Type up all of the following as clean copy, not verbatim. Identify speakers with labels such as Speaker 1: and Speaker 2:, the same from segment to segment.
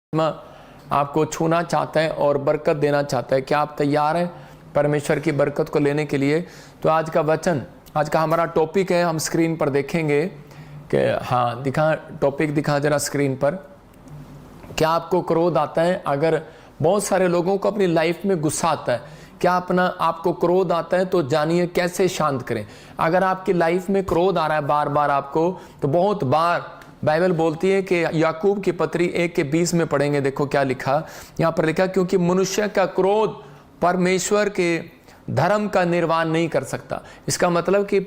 Speaker 1: आपको छूना चाहता है और बरकत देना चाहता है। क्या आप तैयार हैं परमेश्वर की बरकत को लेने के लिए? तो आज का वचन, आज का हमारा टॉपिक है, हम स्क्रीन पर देखेंगे कि हाँ दिखा, टॉपिक दिखा जरा स्क्रीन पर। क्या आपको क्रोध आता है? अगर बहुत सारे लोगों को अपनी लाइफ में गुस्सा आता है, क्या आपको क्रोध आता है तो जानिए कैसे शांत करें। अगर आपकी लाइफ में क्रोध आ रहा है बार बार आपको, तो बहुत बार बाइबल बोलती है कि याकूब की पत्री 1:20 में पढ़ेंगे, देखो क्या लिखा यहाँ पर। लिखा क्योंकि मनुष्य का क्रोध परमेश्वर के धर्म का निर्वाह नहीं कर सकता। इसका मतलब कि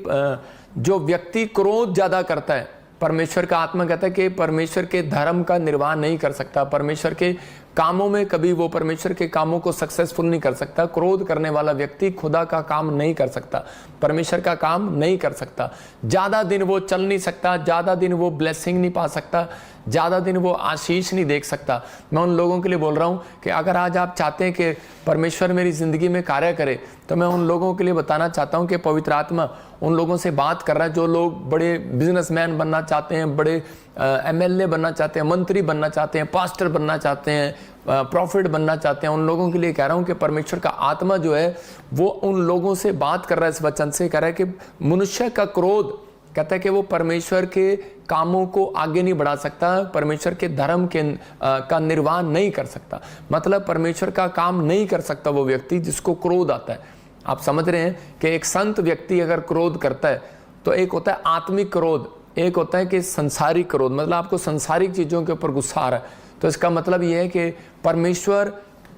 Speaker 1: जो व्यक्ति क्रोध ज्यादा करता है, परमेश्वर का आत्मा कहता है कि परमेश्वर के धर्म का निर्वाह नहीं कर सकता, परमेश्वर के कामों में कभी वो परमेश्वर के कामों को सक्सेसफुल नहीं कर सकता। क्रोध करने वाला व्यक्ति खुदा का काम नहीं कर सकता, परमेश्वर का काम नहीं कर सकता, ज्यादा दिन वो चल नहीं सकता, ज्यादा दिन वो ब्लेसिंग नहीं पा सकता, ज्यादा दिन वो आशीष नहीं देख सकता। मैं उन लोगों के लिए बोल रहा हूं कि अगर आज आप चाहते हैं कि परमेश्वर मेरी जिंदगी में कार्य करे, तो मैं उन लोगों के लिए बताना चाहता हूं कि पवित्र आत्मा उन लोगों से बात कर रहा है जो लोग बड़े बिजनेसमैन बनना चाहते हैं, बड़े एमएलए बनना चाहते हैं, मंत्री बनना चाहते हैं, पास्टर बनना चाहते हैं, प्रॉफिट बनना चाहते हैं। उन लोगों के लिए कह रहा हूं कि परमेश्वर का आत्मा जो है वो उन लोगों से बात कर रहा है, इस वचन से कह रहा है कि मनुष्य का क्रोध, कहता है कि वो परमेश्वर के कामों को आगे नहीं बढ़ा सकता, परमेश्वर के धर्म के का निर्वाह नहीं कर सकता। मतलब परमेश्वर का काम नहीं कर सकता वो व्यक्ति जिसको क्रोध आता है। आप समझ रहे हैं कि एक संत व्यक्ति अगर क्रोध करता है तो एक होता है आत्मिक क्रोध, एक होता है कि संसारिक क्रोध। मतलब आपको संसारिक चीजों के ऊपर गुस्सा आ रहा है, तो इसका मतलब यह है कि परमेश्वर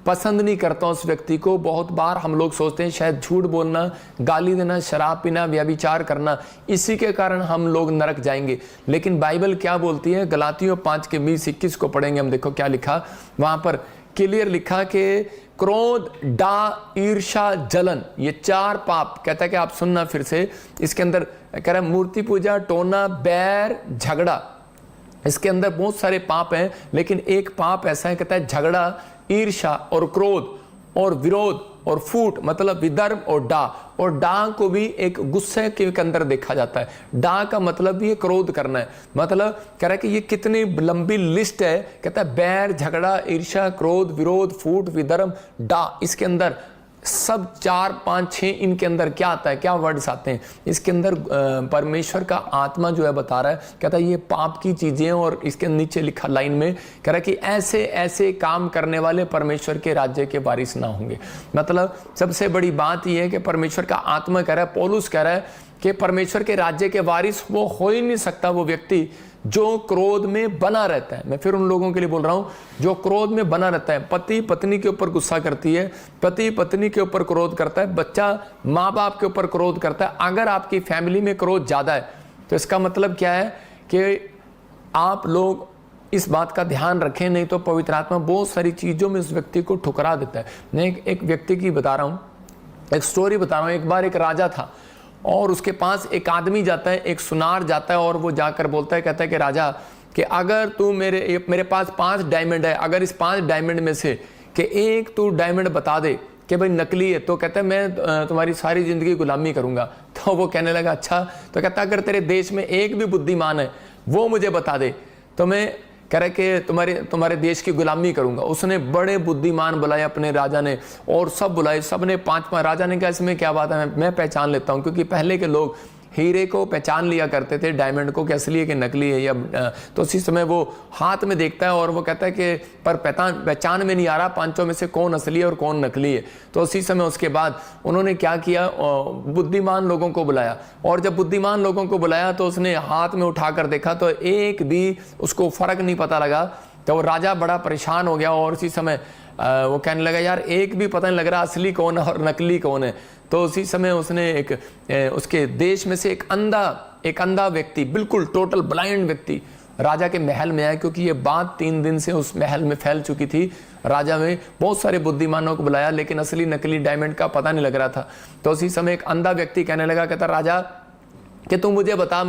Speaker 1: पसंद नहीं करता उस व्यक्ति को। बहुत बार हम लोग सोचते हैं शायद झूठ बोलना, गाली देना, शराब पीना, व्यभिचार करना, इसी के कारण हम लोग नरक जाएंगे। लेकिन बाइबल क्या बोलती है? गलातियों 5:20-21 को पढ़ेंगे हम। देखो क्या लिखा वहां पर, क्लियर लिखा कि क्रोध, डा, ईर्ष्या, जलन, ये 4 पाप। कहता है कि आप सुनना फिर से, इसके अंदर कह रहा है मूर्ति पूजा, टोना, बैर, झगड़ा। इसके अंदर बहुत सारे पाप हैं, लेकिन एक पाप ऐसा है, कहता है झगड़ा, ईर्ष्या और क्रोध और विरोध और फूट, मतलब विधर्म और डा। और डा को भी एक गुस्से के अंदर देखा जाता है। डा का मतलब भी क्रोध करना है। मतलब कह रहा है कि ये कितनी लंबी लिस्ट है। कहता है बैर, झगड़ा, ईर्ष्या, क्रोध, विरोध, फूट, विधर्म, डा। इसके अंदर सब 4, 5, 6 इनके अंदर क्या आता है, क्या वर्ड्स आते हैं इसके अंदर? परमेश्वर का आत्मा जो है बता रहा है, कहता है ये पाप की चीजें। और इसके नीचे लिखा लाइन में कह रहा है कि ऐसे ऐसे काम करने वाले परमेश्वर के राज्य के वारिस ना होंगे। मतलब सबसे बड़ी बात यह है कि परमेश्वर का आत्मा कह रहा है, पौलुस कह रहा है कि परमेश्वर के राज्य के वारिस वो हो ही नहीं सकता वो व्यक्ति जो क्रोध में बना रहता है। मैं फिर उन लोगों के लिए बोल रहा हूं जो क्रोध में बना रहता है। पति पत्नी के ऊपर गुस्सा करती है, पति पत्नी के ऊपर क्रोध करता है, बच्चा माँ बाप के ऊपर क्रोध करता है। अगर आपकी फैमिली में क्रोध ज्यादा है तो इसका मतलब क्या है कि आप लोग इस बात का ध्यान रखें, नहीं तो पवित्र आत्मा बहुत सारी चीजों में उस व्यक्ति को ठुकरा देता है। मैं एक व्यक्ति की बता रहा हूँ, एक स्टोरी बता रहा हूँ। एक बार एक राजा था और उसके पास एक आदमी जाता है, एक सुनार जाता है, और वो जाकर बोलता है, कहता है कि राजा कि अगर तू मेरे पास 5 डायमंड है, अगर इस 5 डायमंड में से कि एक तू डायमंड बता दे कि भाई नकली है, तो कहता है मैं तुम्हारी सारी जिंदगी गुलामी करूंगा। तो वो कहने लगा अच्छा। तो कहता अगर तेरे देश में एक भी बुद्धिमान है वो मुझे बता दे तो मैं कह रहे कि तुम्हारे देश की गुलामी करूंगा। उसने बड़े बुद्धिमान बुलाए अपने राजा ने, और सब बुलाए, सब ने 5-5। राजा ने कहा इसमें क्या बात है, मैं पहचान लेता हूं, क्योंकि पहले के लोग हीरे को पहचान लिया करते थे, डायमंड को, कि असली है कि नकली है। या तो उसी समय वो हाथ में देखता है और वो कहता है कि पर पहचान में नहीं आ रहा 5 में से कौन असली है और कौन नकली है। तो उसी समय उसके बाद उन्होंने क्या किया, बुद्धिमान लोगों को बुलाया, और जब बुद्धिमान लोगों को बुलाया तो उसने हाथ में उठाकर देखा तो एक भी उसको फर्क नहीं पता लगा। तो वो राजा बड़ा परेशान हो गया, और उसी समय वो कहने लगा यार एक भी पता नहीं लग रहा असली कौन है और नकली कौन है। तो उसी समय उसने उसके देश में से एक अंधा व्यक्ति, बिल्कुल टोटल ब्लाइंड व्यक्ति राजा के महल में आया, क्योंकि ये बात 3 दिन से उस महल में फैल चुकी थी। राजा में बहुत सारे बुद्धिमानों को बुलाया, लेकिन असली नकली डायमंड का पता नहीं लग रहा था। तो उसी समय एक अंधा व्यक्ति कहने लगा, कहता राजा कि तू मुझे बता,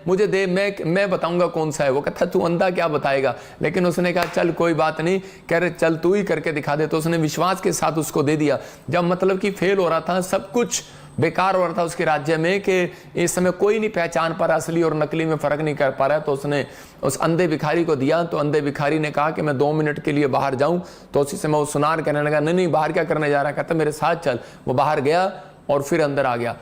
Speaker 1: मुझे दे, मैं बताऊंगा कौन सा है। वो कहता तू अंधा क्या बताएगा। लेकिन उसने कहा चल कोई बात नहीं, कह रहे चल तू ही करके दिखा दे। तो उसने विश्वास के साथ उसको दे दिया। जब मतलब कि फेल हो रहा था, सब कुछ बेकार हो रहा था उसके राज्य में कि इस समय कोई नहीं पहचान पा रहा, असली और नकली में फर्क नहीं कर पा रहा है। तो उसने उस अंधे भिखारी को दिया, तो अंधे भिखारी ने कहा कि मैं 2 मिनट के लिए बाहर जाऊं। तो उसी समय वो सुनार कहने लगा, नहीं बाहर क्या करने जा रहा है? कहता मेरे साथ चल। वो बाहर गया और फिर अंदर आ गया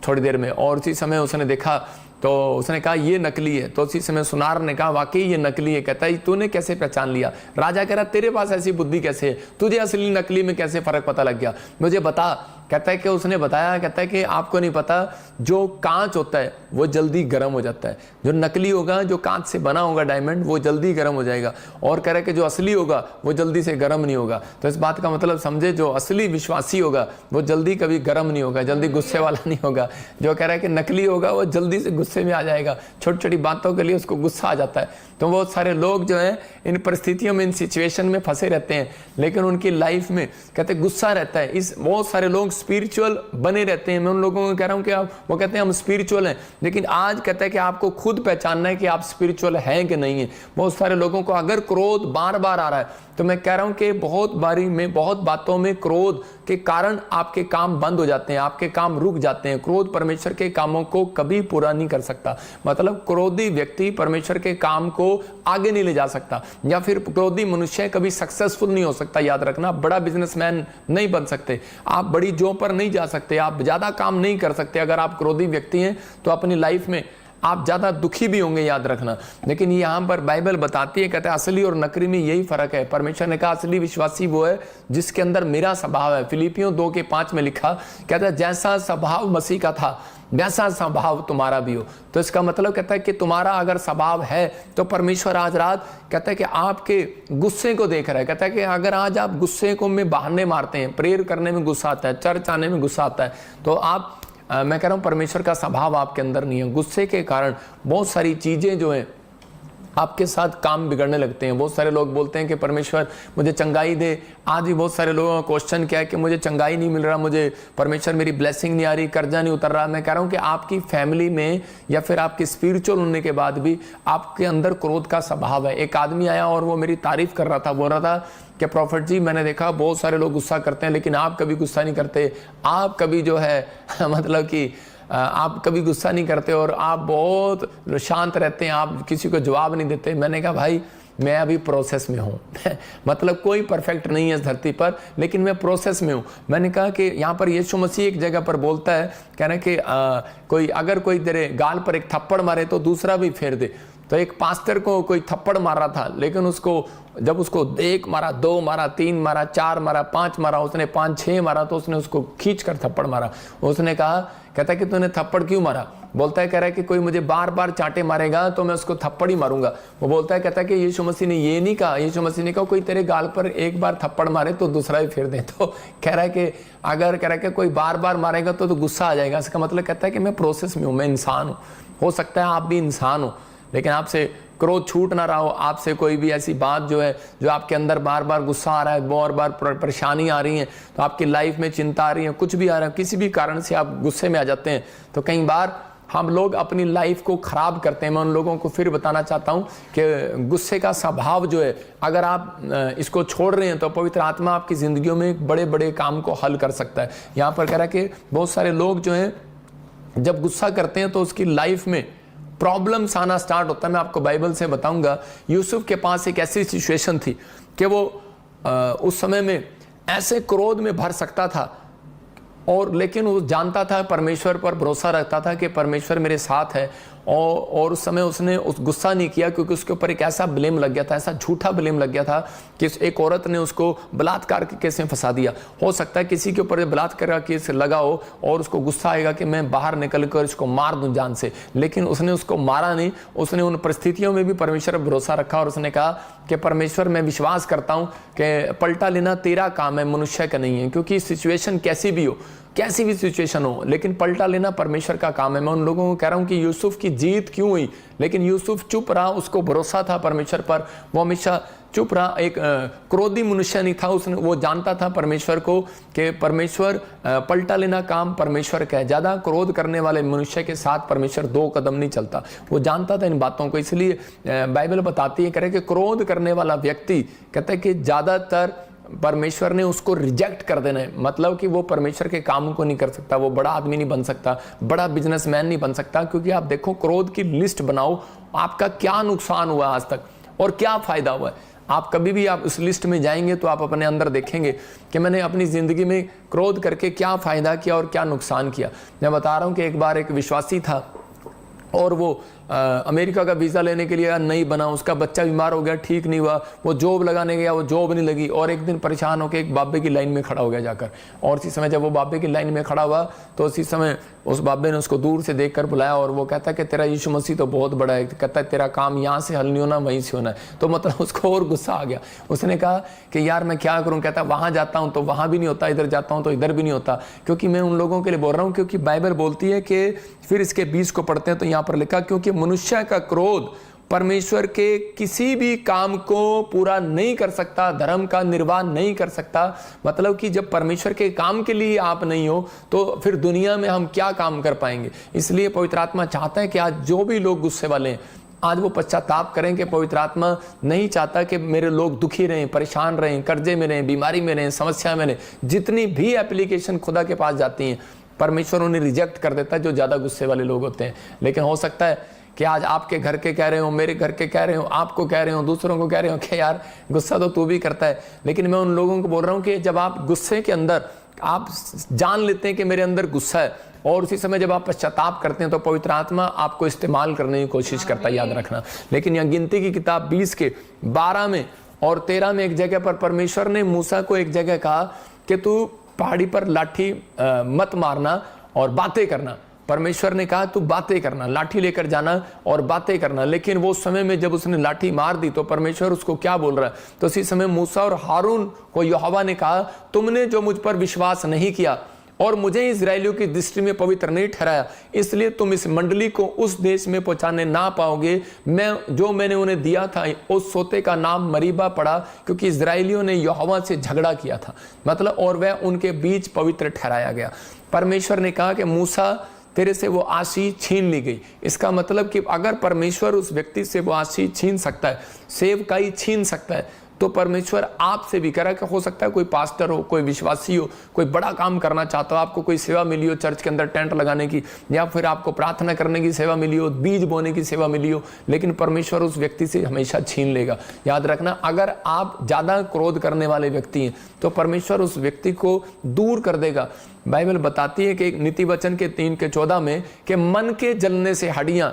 Speaker 1: थोड़ी देर में, और उसी समय उसने देखा तो उसने कहा ये नकली है। तो उसी समय सुनार ने कहा वाकई ये नकली है। कहता है तूने कैसे पहचान लिया? राजा कह रहा तेरे पास ऐसी बुद्धि कैसे है, तुझे असली नकली में कैसे फर्क पता लग गया, मुझे बता। कहता है कि उसने बताया, कहता है कि आपको नहीं पता, जो कांच होता है वो जल्दी गर्म हो जाता है, जो नकली होगा, जो कांच से बना होगा डायमंड, वो जल्दी गर्म हो जाएगा, और कह रहा है कि जो असली होगा वो जल्दी से गर्म नहीं होगा। तो इस बात का मतलब समझे, जो असली विश्वासी होगा वो जल्दी कभी गर्म नहीं होगा, जल्दी गुस्से वाला नहीं होगा। जो कह रहा है कि नकली होगा वो जल्दी से गुस्से में आ जाएगा, छोटी छोटी बातों के लिए उसको गुस्सा आ जाता है। तो बहुत सारे लोग जो हैं इन परिस्थितियों में, इन सिचुएशन में फंसे रहते हैं, लेकिन उनकी लाइफ में कहते हैं गुस्सा रहता है। इस बहुत सारे लोग स्पिरिचुअल बने रहते हैं। मैं उन लोगों को कह रहा हूं कि आप, वो कहते हैं हम स्पिरिचुअल हैं, लेकिन आज कहता है कि आपको खुद पहचानना है कि आप स्पिरिचुअल हैं कि नहीं है। बहुत सारे लोगों को अगर क्रोध बार बार आ रहा है, तो मैं कह रहा हूं कि बहुत बारी में, बहुत बातों में क्रोध के कारण आपके काम बंद हो जाते हैं, आपके काम रुक जाते हैं। क्रोध परमेश्वर के कामों को कभी पूरा नहीं कर सकता। मतलब क्रोधी व्यक्ति परमेश्वर के काम को आगे नहीं ले जा सकता, या फिर क्रोधी मनुष्य कभी सक्सेसफुल नहीं हो सकता। याद रखना, बड़ा बिजनेसमैन नहीं बन सकते, आप बड़ी जॉब पर नहीं जा सकते, आप ज्यादा काम नहीं कर सकते। अगर आप क्रोधी व्यक्ति हैं तो अपनी लाइफ में आप ज्यादा दुखी भी होंगे, याद रखना। लेकिन यहां पर बाइबल बताती है, कहते हैं असली और नकली में यही फर्क है। परमेश्वर ने कहा असली विश्वासी वो है जिसके अंदर मेरा स्वभाव है। फिलिपियों 2:5 में लिखा, कहता है जैसा स्वभाव मसीह का था वैसा स्वभाव तुम्हारा भी हो। तो इसका मतलब कहता है कि तुम्हारा अगर स्वभाव है तो परमेश्वर आज रात कहता है कि आपके गुस्से को देख रहा है। कहता है कि अगर आज आप गुस्से को में बहाने मारते हैं, प्रेयर करने में गुस्सा आता है, चर्च आने में गुस्सा आता है, तो आप मैं कह रहा हूं परमेश्वर का स्वभाव आपके अंदर नहीं है। गुस्से के कारण बहुत सारी चीजें जो है आपके साथ काम बिगड़ने लगते हैं। बहुत सारे लोग बोलते हैं कि परमेश्वर मुझे चंगाई दे। आज भी बहुत सारे लोगों का क्वेश्चन क्या है कि मुझे चंगाई नहीं मिल रहा, मुझे परमेश्वर मेरी ब्लेसिंग नहीं आ रही, कर्जा नहीं उतर रहा। मैं कह रहा हूं कि आपकी फैमिली में या फिर आपकी स्पिरिचुअल होने के बाद भी आपके अंदर क्रोध का स्वभाव है। एक आदमी आया और वो मेरी तारीफ कर रहा था, बोल रहा था कि प्रॉफिट जी मैंने देखा बहुत सारे लोग गुस्सा करते हैं लेकिन आप कभी गुस्सा नहीं करते, आप कभी जो है मतलब कि आप कभी गुस्सा नहीं करते और आप बहुत शांत रहते हैं, आप किसी को जवाब नहीं देते। मैंने कहा भाई मैं अभी प्रोसेस में हूँ मतलब कोई परफेक्ट नहीं है इस धरती पर, लेकिन मैं प्रोसेस में हूँ। मैंने कहा कि यहाँ पर यीशु मसीह एक जगह पर बोलता है, कह रहे कि कोई अगर कोई तेरे गाल पर एक थप्पड़ मारे तो दूसरा भी फेर दे। तो एक पास्टर को कोई थप्पड़ मार रहा था, लेकिन उसको जब उसको 1 मारा, 2 मारा, 3 मारा, 4 मारा, 5 मारा, उसने 5-6 मारा, तो उसने उसको खींच कर थप्पड़ मारा। उसने कहा, कहता है कि तूने थप्पड़ क्यों मारा? बोलता है, कह रहा है कि कोई मुझे बार बार चांटे मारेगा तो मैं उसको थप्पड़ ही मारूंगा। वो बोलता है, कहता है कि यीशु मसीह ने ये नहीं कहा, यीशु मसीह ने कहा कोई तेरे गाल पर एक बार थप्पड़ मारे तो दूसरा भी फेर दे। तो कह रहा है कि अगर कह रहा है कि कोई बार बार मारेगा तो गुस्सा आ जाएगा। इसका मतलब कहता है कि मैं प्रोसेस में हूँ, मैं इंसान हूँ। हो सकता है आप भी इंसान हो, लेकिन आपसे क्रोध छूट ना रहा हो, आपसे कोई भी ऐसी बात जो है जो आपके अंदर बार बार गुस्सा आ रहा है, बार बार परेशानी आ रही है, तो आपकी लाइफ में चिंता आ रही है, कुछ भी आ रहा है, किसी भी कारण से आप गुस्से में आ जाते हैं, तो कई बार हम लोग अपनी लाइफ को खराब करते हैं। मैं उन लोगों को फिर बताना चाहता हूं कि गुस्से का स्वभाव जो है, अगर आप इसको छोड़ रहे हैं तो पवित्र आत्मा आपकी जिंदगियों में बड़े बड़े काम को हल कर सकता है। यहाँ पर कह रहा है कि बहुत सारे लोग जो हैं जब गुस्सा करते हैं तो उसकी लाइफ में प्रॉब्लम्स आना स्टार्ट होता है। मैं आपको बाइबल से बताऊंगा, यूसुफ के पास एक ऐसी सिचुएशन थी कि वो उस समय में ऐसे क्रोध में भर सकता था, और लेकिन वो जानता था, परमेश्वर पर भरोसा रखता था कि परमेश्वर मेरे साथ है, और उस समय उसने उस गुस्सा नहीं किया, क्योंकि उसके ऊपर एक ऐसा ब्लेम लग गया था, ऐसा झूठा ब्लेम लग गया था कि एक औरत ने उसको बलात्कार के केस में फंसा दिया। हो सकता है किसी के ऊपर बलात्कार का केस लगा हो और उसको गुस्सा आएगा कि मैं बाहर निकल कर इसको मार दूं जान से, लेकिन उसने उसको मारा नहीं। उसने उन परिस्थितियों में भी परमेश्वर पर भरोसा रखा और उसने कहा कि परमेश्वर मैं विश्वास करता हूं कि पलटा लेना तेरा काम है, मनुष्य का नहीं है। क्योंकि सिचुएशन कैसी भी हो, कैसी भी सिचुएशन हो, लेकिन पलटा लेना परमेश्वर का काम है। मैं उन लोगों को कह रहा हूं कि यूसुफ की जीत क्यों हुई, लेकिन यूसुफ चुप रहा, उसको भरोसा था परमेश्वर पर, वो हमेशा चुप रहा। एक क्रोधी मनुष्य नहीं था, उसने वो जानता था परमेश्वर को कि परमेश्वर पलटा लेना काम परमेश्वर का है। ज्यादा क्रोध करने वाले मनुष्य के साथ परमेश्वर 2 कदम नहीं चलता। वो जानता था इन बातों को, इसलिए बाइबल बताती है, कह रहे कि क्रोध करने वाला व्यक्ति कहता है कि ज्यादातर परमेश्वर ने उसको रिजेक्ट कर देना है, मतलब कि वो परमेश्वर के काम को नहीं कर सकता, वो बड़ा आदमी नहीं बन सकता, बड़ा बिजनेसमैन नहीं बन सकता। क्योंकि आप देखो, क्रोध की लिस्ट बनाओ, आपका क्या नुकसान हुआ आज तक और क्या फायदा हुआ है। आप कभी भी आप उस लिस्ट में जाएंगे तो आप अपने अंदर देखेंगे कि मैंने अपनी ज़िंदगी में क्रोध करके क्या फ़ायदा किया और क्या नुकसान किया। मैं बता रहा हूँ कि एक बार एक विश्वासी था और वो अमेरिका का वीज़ा लेने के लिए नहीं बना, उसका बच्चा बीमार हो गया, ठीक नहीं हुआ, वो जॉब लगाने गया, वो जॉब नहीं लगी, और एक दिन परेशान होकर एक बाबे की लाइन में खड़ा हो गया जाकर। और उसी समय जब वो बाबे की लाइन में खड़ा हुआ तो उसी समय उस बाबे ने उसको दूर से देखकर बुलाया और वो कहता है कि तेरा यीशु मसीह तो बहुत बड़ा है, कहता है तेरा काम यहाँ से हल नहीं होना, वहीं से होना है। तो मतलब उसको और गुस्सा आ गया। उसने कहा कि यार मैं क्या करूँ, कहता वहाँ जाता हूँ तो वहाँ भी नहीं होता, इधर जाता हूँ तो इधर भी नहीं होता। क्योंकि मैं उन लोगों के लिए बोल रहा हूँ, क्योंकि बाइबल बोलती है कि फिर इसके 20 को पढ़ते हैं तो यहाँ पर लिखा, क्योंकि मनुष्य का क्रोध परमेश्वर के किसी भी काम को पूरा नहीं कर सकता, धर्म का निर्वाह नहीं कर सकता। मतलब कि जब परमेश्वर के काम के लिए आप नहीं हो तो फिर दुनिया में हम क्या काम कर पाएंगे। इसलिए पवित्र आत्मा चाहता है कि आज जो भी लोग गुस्से वाले हैं, आज वो पश्चाताप करें कि पवित्र आत्मा नहीं चाहता कि मेरे लोग दुखी रहें, परेशान रहें, कर्जे में रहें, बीमारी में रहें, समस्या में रहें। जितनी भी एप्लीकेशन खुदा के पास जाती हैं, परमेश्वर उन्हें रिजेक्ट कर देता है जो ज़्यादा गुस्से वाले लोग होते हैं। लेकिन हो सकता है कि आज आपके घर के कह रहे हो, मेरे घर के कह रहे हो, आपको कह रहे हो, दूसरों को कह रहे हो कि यार गुस्सा तो तू भी करता है। लेकिन मैं उन लोगों को बोल रहा हूँ कि जब आप गुस्से के अंदर आप जान लेते हैं कि मेरे अंदर गुस्सा है, और उसी समय जब आप पश्चाताप करते हैं तो पवित्र आत्मा आपको इस्तेमाल करने की कोशिश करता है, याद रखना। लेकिन यहाँ गिनती की किताब 20 के 12 में और 13 में एक जगह पर परमेश्वर ने मूसा को एक जगह कहा कि तू पहाड़ी पर लाठी मत मारना और बातें करना। परमेश्वर ने कहा तू बातें करना, लाठी लेकर जाना और बातें करना। लेकिन वो समय में जब उसने लाठी मार दी तो परमेश्वर उसको क्या बोल रहा है, तो उसी समय मूसा और हारून को यहोवा ने कहा, तुमने जो मुझ पर विश्वास नहीं किया और मुझे इजराइलियों की दृष्टि में पवित्र नहीं ठहराया, इसलिए तुम इस मंडली को उस देश में पहुंचाने ना पाओगे। मैंने उन्हें दिया था, उस सोते का नाम मरीबा पड़ा, क्योंकि इजराइलियों ने यहोवा से झगड़ा किया था। मतलब और वह उनके बीच पवित्र ठहराया गया। परमेश्वर ने कहा कि मूसा तेरे से वो आशीष छीन ली गई। इसका मतलब कि अगर परमेश्वर उस व्यक्ति से वो आशीष छीन सकता है, सेवकाई छीन सकता है, तो परमेश्वर आपसे भी करा कि हो सकता है कोई पास्टर हो, कोई विश्वासी हो, कोई बड़ा काम करना चाहता हो, आपको कोई सेवा मिली हो चर्च के अंदर टेंट लगाने की, या फिर आपको प्रार्थना करने की सेवा मिली हो, बीज बोने की सेवा मिली हो, लेकिन परमेश्वर उस व्यक्ति से हमेशा छीन लेगा। याद रखना, अगर आप ज़्यादा क्रोध करने वाले व्यक्ति हैं तो परमेश्वर उस व्यक्ति को दूर कर देगा। बाइबल बताती है कि नीति वचन के 3 के 14 में कि मन के जलने से हड्डियां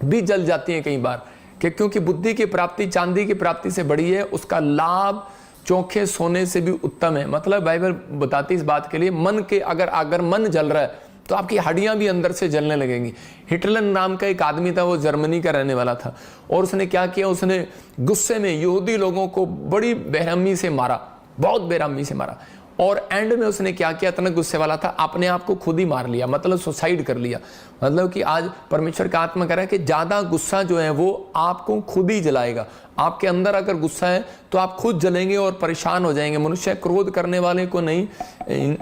Speaker 1: भी जल जाती हैं कई बार, कि क्योंकि बुद्धि की प्राप्ति चांदी की प्राप्ति से बड़ी है, उसका लाभ चोखे सोने से भी उत्तम है। मतलब बाइबल बताती है इस बात के लिए, मन के अगर मन जल रहा है तो आपकी हड्डियां भी अंदर से जलने लगेंगी। हिटलर नाम का एक आदमी था, वो जर्मनी का रहने वाला था, और उसने क्या किया, उसने गुस्से में यहूदी लोगों को बड़ी बेरहमी से मारा, बहुत बेरहमी से मारा, और एंड में उसने क्या किया, इतना गुस्से वाला था, अपने आप को खुद ही मार लिया, मतलब सुसाइड कर लिया। मतलब कि आज परमेश्वर का आत्मा कह रहा है कि ज़्यादा गुस्सा जो है वो आपको खुद ही जलाएगा। आपके अंदर अगर गुस्सा है तो आप खुद जलेंगे और परेशान हो जाएंगे। मनुष्य क्रोध करने वाले को नहीं,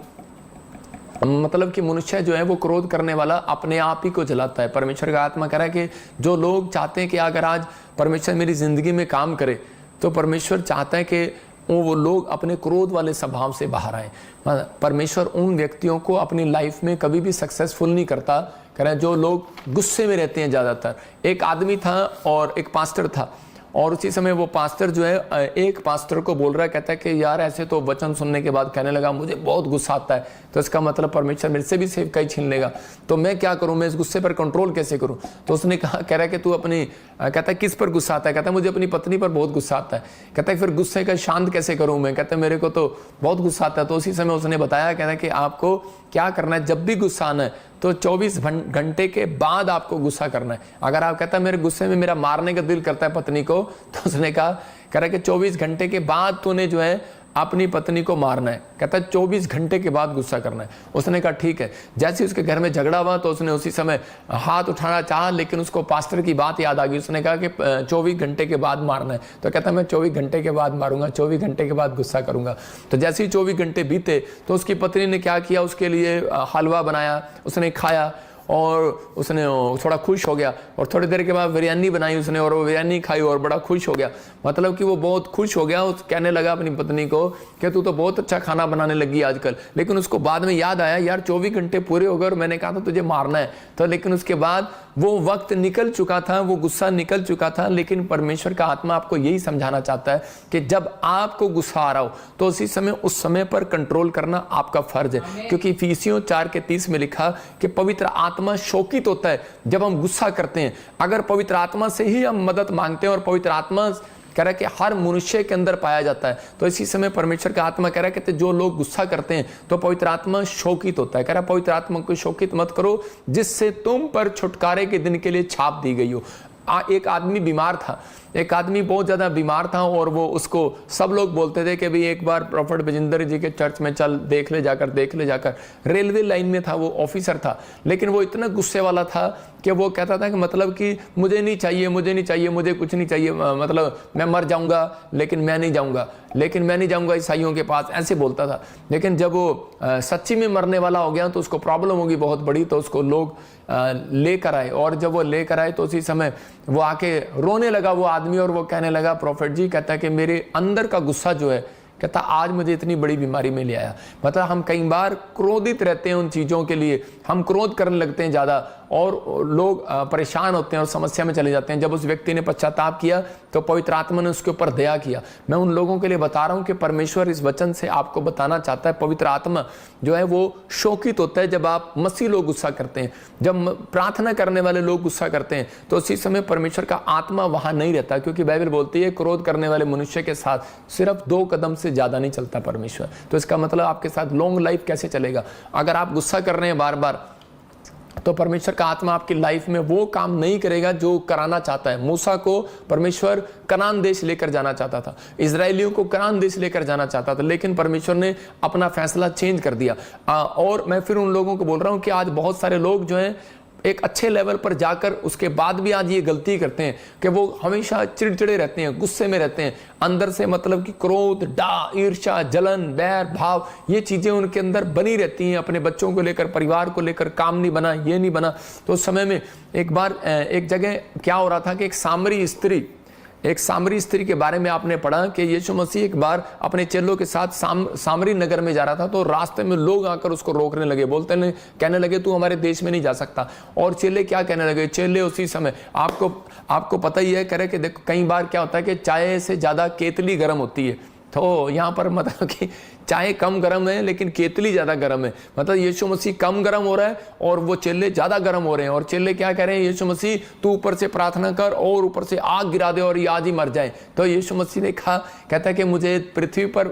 Speaker 1: मतलब कि मनुष्य जो है वो क्रोध करने वाला अपने आप ही को जलाता है। परमेश्वर का आत्मा कह रहा है कि जो लोग चाहते हैं कि अगर आज परमेश्वर मेरी ज़िंदगी में काम करे, तो परमेश्वर चाहता है कि वो लोग अपने क्रोध वाले स्वभाव से बाहर आए। परमेश्वर उन व्यक्तियों को अपनी लाइफ में कभी भी सक्सेसफुल नहीं करता, कह रहे हैं जो लोग गुस्से में रहते हैं ज़्यादातर। एक आदमी था और एक पास्टर था, और उसी समय वो पास्टर जो है एक पास्टर को बोल रहा है, कहता है कि यार ऐसे तो वचन सुनने के बाद कहने लगा मुझे बहुत गुस्सा आता है, तो इसका मतलब परमेश्वर मेरे से भी सेवकाई छीन लेगा, तो मैं क्या करूं, मैं इस गुस्से पर कंट्रोल कैसे करूं। तो उसने कहा, कह रहा है कि तू अपनी, कहता है किस पर गुस्सा आता है, कहता है मुझे अपनी पत्नी पर बहुत गुस्सा आता है। कहता है फिर गुस्से का शांत कैसे करूं मैं, कहता है मेरे को तो बहुत गुस्सा आता है। तो उसी समय उसने बताया, कहता है कि आपको क्या करना है, जब भी गुस्सा आना है तो 24 घंटे के बाद आपको गुस्सा करना है। अगर आप कहता है मेरे गुस्से में मेरा मारने का दिल करता है पत्नी को, तो उसने कहा, कह रहा है कि 24 घंटे के बाद तूने जो है अपनी पत्नी को मारना है। कहता है 24 घंटे के बाद गुस्सा करना है। उसने कहा ठीक है। जैसे उसके घर में झगड़ा हुआ तो उसने उसी समय हाथ उठाना चाहा, लेकिन उसको पास्टर की बात याद आ गई। उसने कहा कि 24 घंटे के बाद मारना है। तो कहता है मैं 24 घंटे के बाद मारूंगा, 24 घंटे के बाद गुस्सा करूंगा। तो जैसे ही 24 घंटे बीते तो उसकी पत्नी ने क्या किया, उसके लिए हलवा बनाया, उसने खाया, और उसने थोड़ा खुश हो गया, और थोड़ी देर के बाद बिरयानी बनाई उसने और वो बिरयानी खाई और बड़ा खुश हो गया। मतलब कि वो बहुत खुश हो गया, उस कहने लगा अपनी पत्नी को कि तू तो बहुत अच्छा खाना बनाने लगी आजकल। लेकिन उसको बाद में याद आया यार 24 घंटे पूरे हो गए और मैंने कहा था तुझे मारना है। तो लेकिन उसके बाद वो वक्त निकल चुका था, वो गुस्सा निकल चुका था। लेकिन परमेश्वर का आत्मा आपको यही समझाना चाहता है कि जब आपको गुस्सा आ रहा हो तो उस समय पर कंट्रोल करना आपका फर्ज है। क्योंकि इफिसियों 4:30 में लिखा कि पवित्र आत्मा शोकित होता है जब हम गुस्सा करते हैं। अगर पवित्र आत्मा से ही हम मदद मांगते हैं, और पवित्र आत्मा कह रहा है कि हर मनुष्य के अंदर पाया जाता है, तो इसी समय परमेश्वर का आत्मा कह रहा है कि जो लोग गुस्सा करते हैं तो पवित्र आत्मा शोकित होता है। कह रहा है पवित्र आत्मा को शोकित मत करो जिससे तुम पर छुटकारे के दिन के लिए छाप दी गई हो। एक आदमी बीमार था, एक आदमी बहुत ज़्यादा बीमार था, और वो उसको सब लोग बोलते थे कि भाई एक बार प्रॉफिट बजिंदर जी के चर्च में चल, देख ले जाकर। रेलवे लाइन में था, वो ऑफिसर था, लेकिन वो इतना गुस्से वाला था कि वो कहता था कि मतलब कि मुझे नहीं चाहिए, मुझे कुछ नहीं चाहिए, मतलब मैं मर जाऊंगा लेकिन मैं नहीं जाऊंगा ईसाइयों के पास, ऐसे बोलता था। लेकिन जब वो सच्ची में मरने वाला हो गया तो उसको प्रॉब्लम होगी बहुत बड़ी, तो उसको लोग लेकर आए, और जब वो लेकर आए तो उसी समय वो आके रोने लगा वो आदमी, और वो कहने लगा प्रॉफिट जी, कहता है कि मेरे अंदर का गुस्सा जो है, कहता आज मुझे इतनी बड़ी बीमारी में ले आया। मतलब हम कई बार क्रोधित रहते हैं उन चीज़ों के लिए, हम क्रोध करने लगते हैं ज़्यादा, और लोग परेशान होते हैं और समस्या में चले जाते हैं। जब उस व्यक्ति ने पश्चाताप किया तो पवित्र आत्मा ने उसके ऊपर दया किया। मैं उन लोगों के लिए बता रहा हूं कि परमेश्वर इस वचन से आपको बताना चाहता है, पवित्र आत्मा जो है वो शोकित होता है जब आप मसीह लोग गुस्सा करते हैं, जब प्रार्थना करने वाले लोग गुस्सा करते हैं, तो उसी समय परमेश्वर का आत्मा वहां नहीं रहता। क्योंकि बाइबल बोलती है क्रोध करने वाले मनुष्य के साथ सिर्फ 2 कदम से ज्यादा नहीं चलता परमेश्वर। तो इसका मतलब आपके साथ लॉन्ग लाइफ कैसे चलेगा? अगर आप गुस्सा कर रहे हैं बार बार, तो परमेश्वर का आत्मा आपकी लाइफ में वो काम नहीं करेगा जो कराना चाहता है। मूसा को परमेश्वर कनान देश लेकर जाना चाहता था, इजरायलियों को कनान देश लेकर जाना चाहता था, लेकिन परमेश्वर ने अपना फैसला चेंज कर दिया। और मैं फिर उन लोगों को बोल रहा हूं कि आज बहुत सारे लोग जो हैं एक अच्छे लेवल पर जाकर उसके बाद भी आज ये गलती करते हैं कि वो हमेशा चिड़चिड़े रहते हैं, गुस्से में रहते हैं, अंदर से मतलब कि क्रोध, ईर्ष्या, जलन, बैर भाव, ये चीज़ें उनके अंदर बनी रहती हैं। अपने बच्चों को लेकर, परिवार को लेकर, काम नहीं बना, ये नहीं बना। तो उस समय में एक बार एक जगह क्या हो रहा था कि एक सामरी स्त्री के बारे में आपने पढ़ा कि यीशु मसीह एक बार अपने चेलों के साथ सामरी नगर में जा रहा था, तो रास्ते में लोग आकर उसको रोकने लगे, कहने लगे तू हमारे देश में नहीं जा सकता। और चेले क्या कहने लगे? चेले उसी समय आपको पता ही है, करे कि देखो कई बार क्या होता है कि चाय से ज्यादा केतली गर्म होती है। तो यहाँ पर मतलब कि चाय कम गर्म है लेकिन केतली ज़्यादा गर्म है। मतलब यीशु मसीह कम गर्म हो रहा है और वो चेले ज़्यादा गर्म हो रहे हैं। और चेले क्या कह रहे हैं? यीशु मसीह तू ऊपर से प्रार्थना कर और ऊपर से आग गिरा दे और ये आज ही मर जाए। तो यीशु मसीह ने कहा, कहता है कि मुझे पृथ्वी पर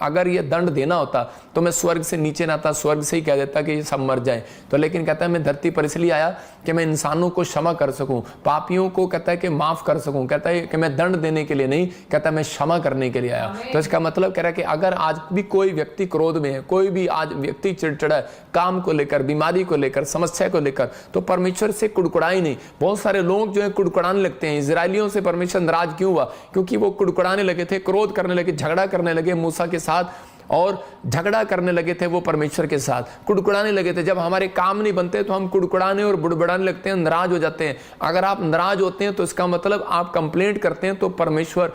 Speaker 1: अगर ये दंड देना होता तो मैं स्वर्ग से नीचे ना आता, स्वर्ग से ही कह देता कि ये सब मर जाए। तो लेकिन कहता है मैं धरती पर इसलिए आया कि मैं इंसानों को क्षमा कर सकूं, पापियों को कहता है कि माफ़ कर सकूं। कहता है कि मैं दंड देने के लिए नहीं, कहता है मैं क्षमा करने के लिए आया। तो इसका मतलब कह रहा है कि अगर आज भी कोई व्यक्ति क्रोध में है, कोई भी आज व्यक्ति चिड़चिड़ा है काम को लेकर, बीमारी को लेकर, समस्या को लेकर, तो परमेश्वर से कुड़कुड़ाई नहीं। बहुत सारे लोग जो है कुड़कुड़ाने लगते हैं। इजरायलियों से परमेश्वर नाराज क्यों हुआ? क्योंकि वो कुड़कुड़ाने लगे थे, क्रोध करने लगे, झगड़ा करने लगे मूसा के साथ, और झगड़ा करने लगे थे वो परमेश्वर के साथ, कुड़कुड़ाने लगे थे। जब हमारे काम नहीं बनते तो हम कुड़कुड़ाने और बुड़बुड़ाने लगते हैं, नाराज हो जाते हैं। अगर आप नाराज होते हैं तो इसका मतलब आप कंप्लेंट करते हैं, तो परमेश्वर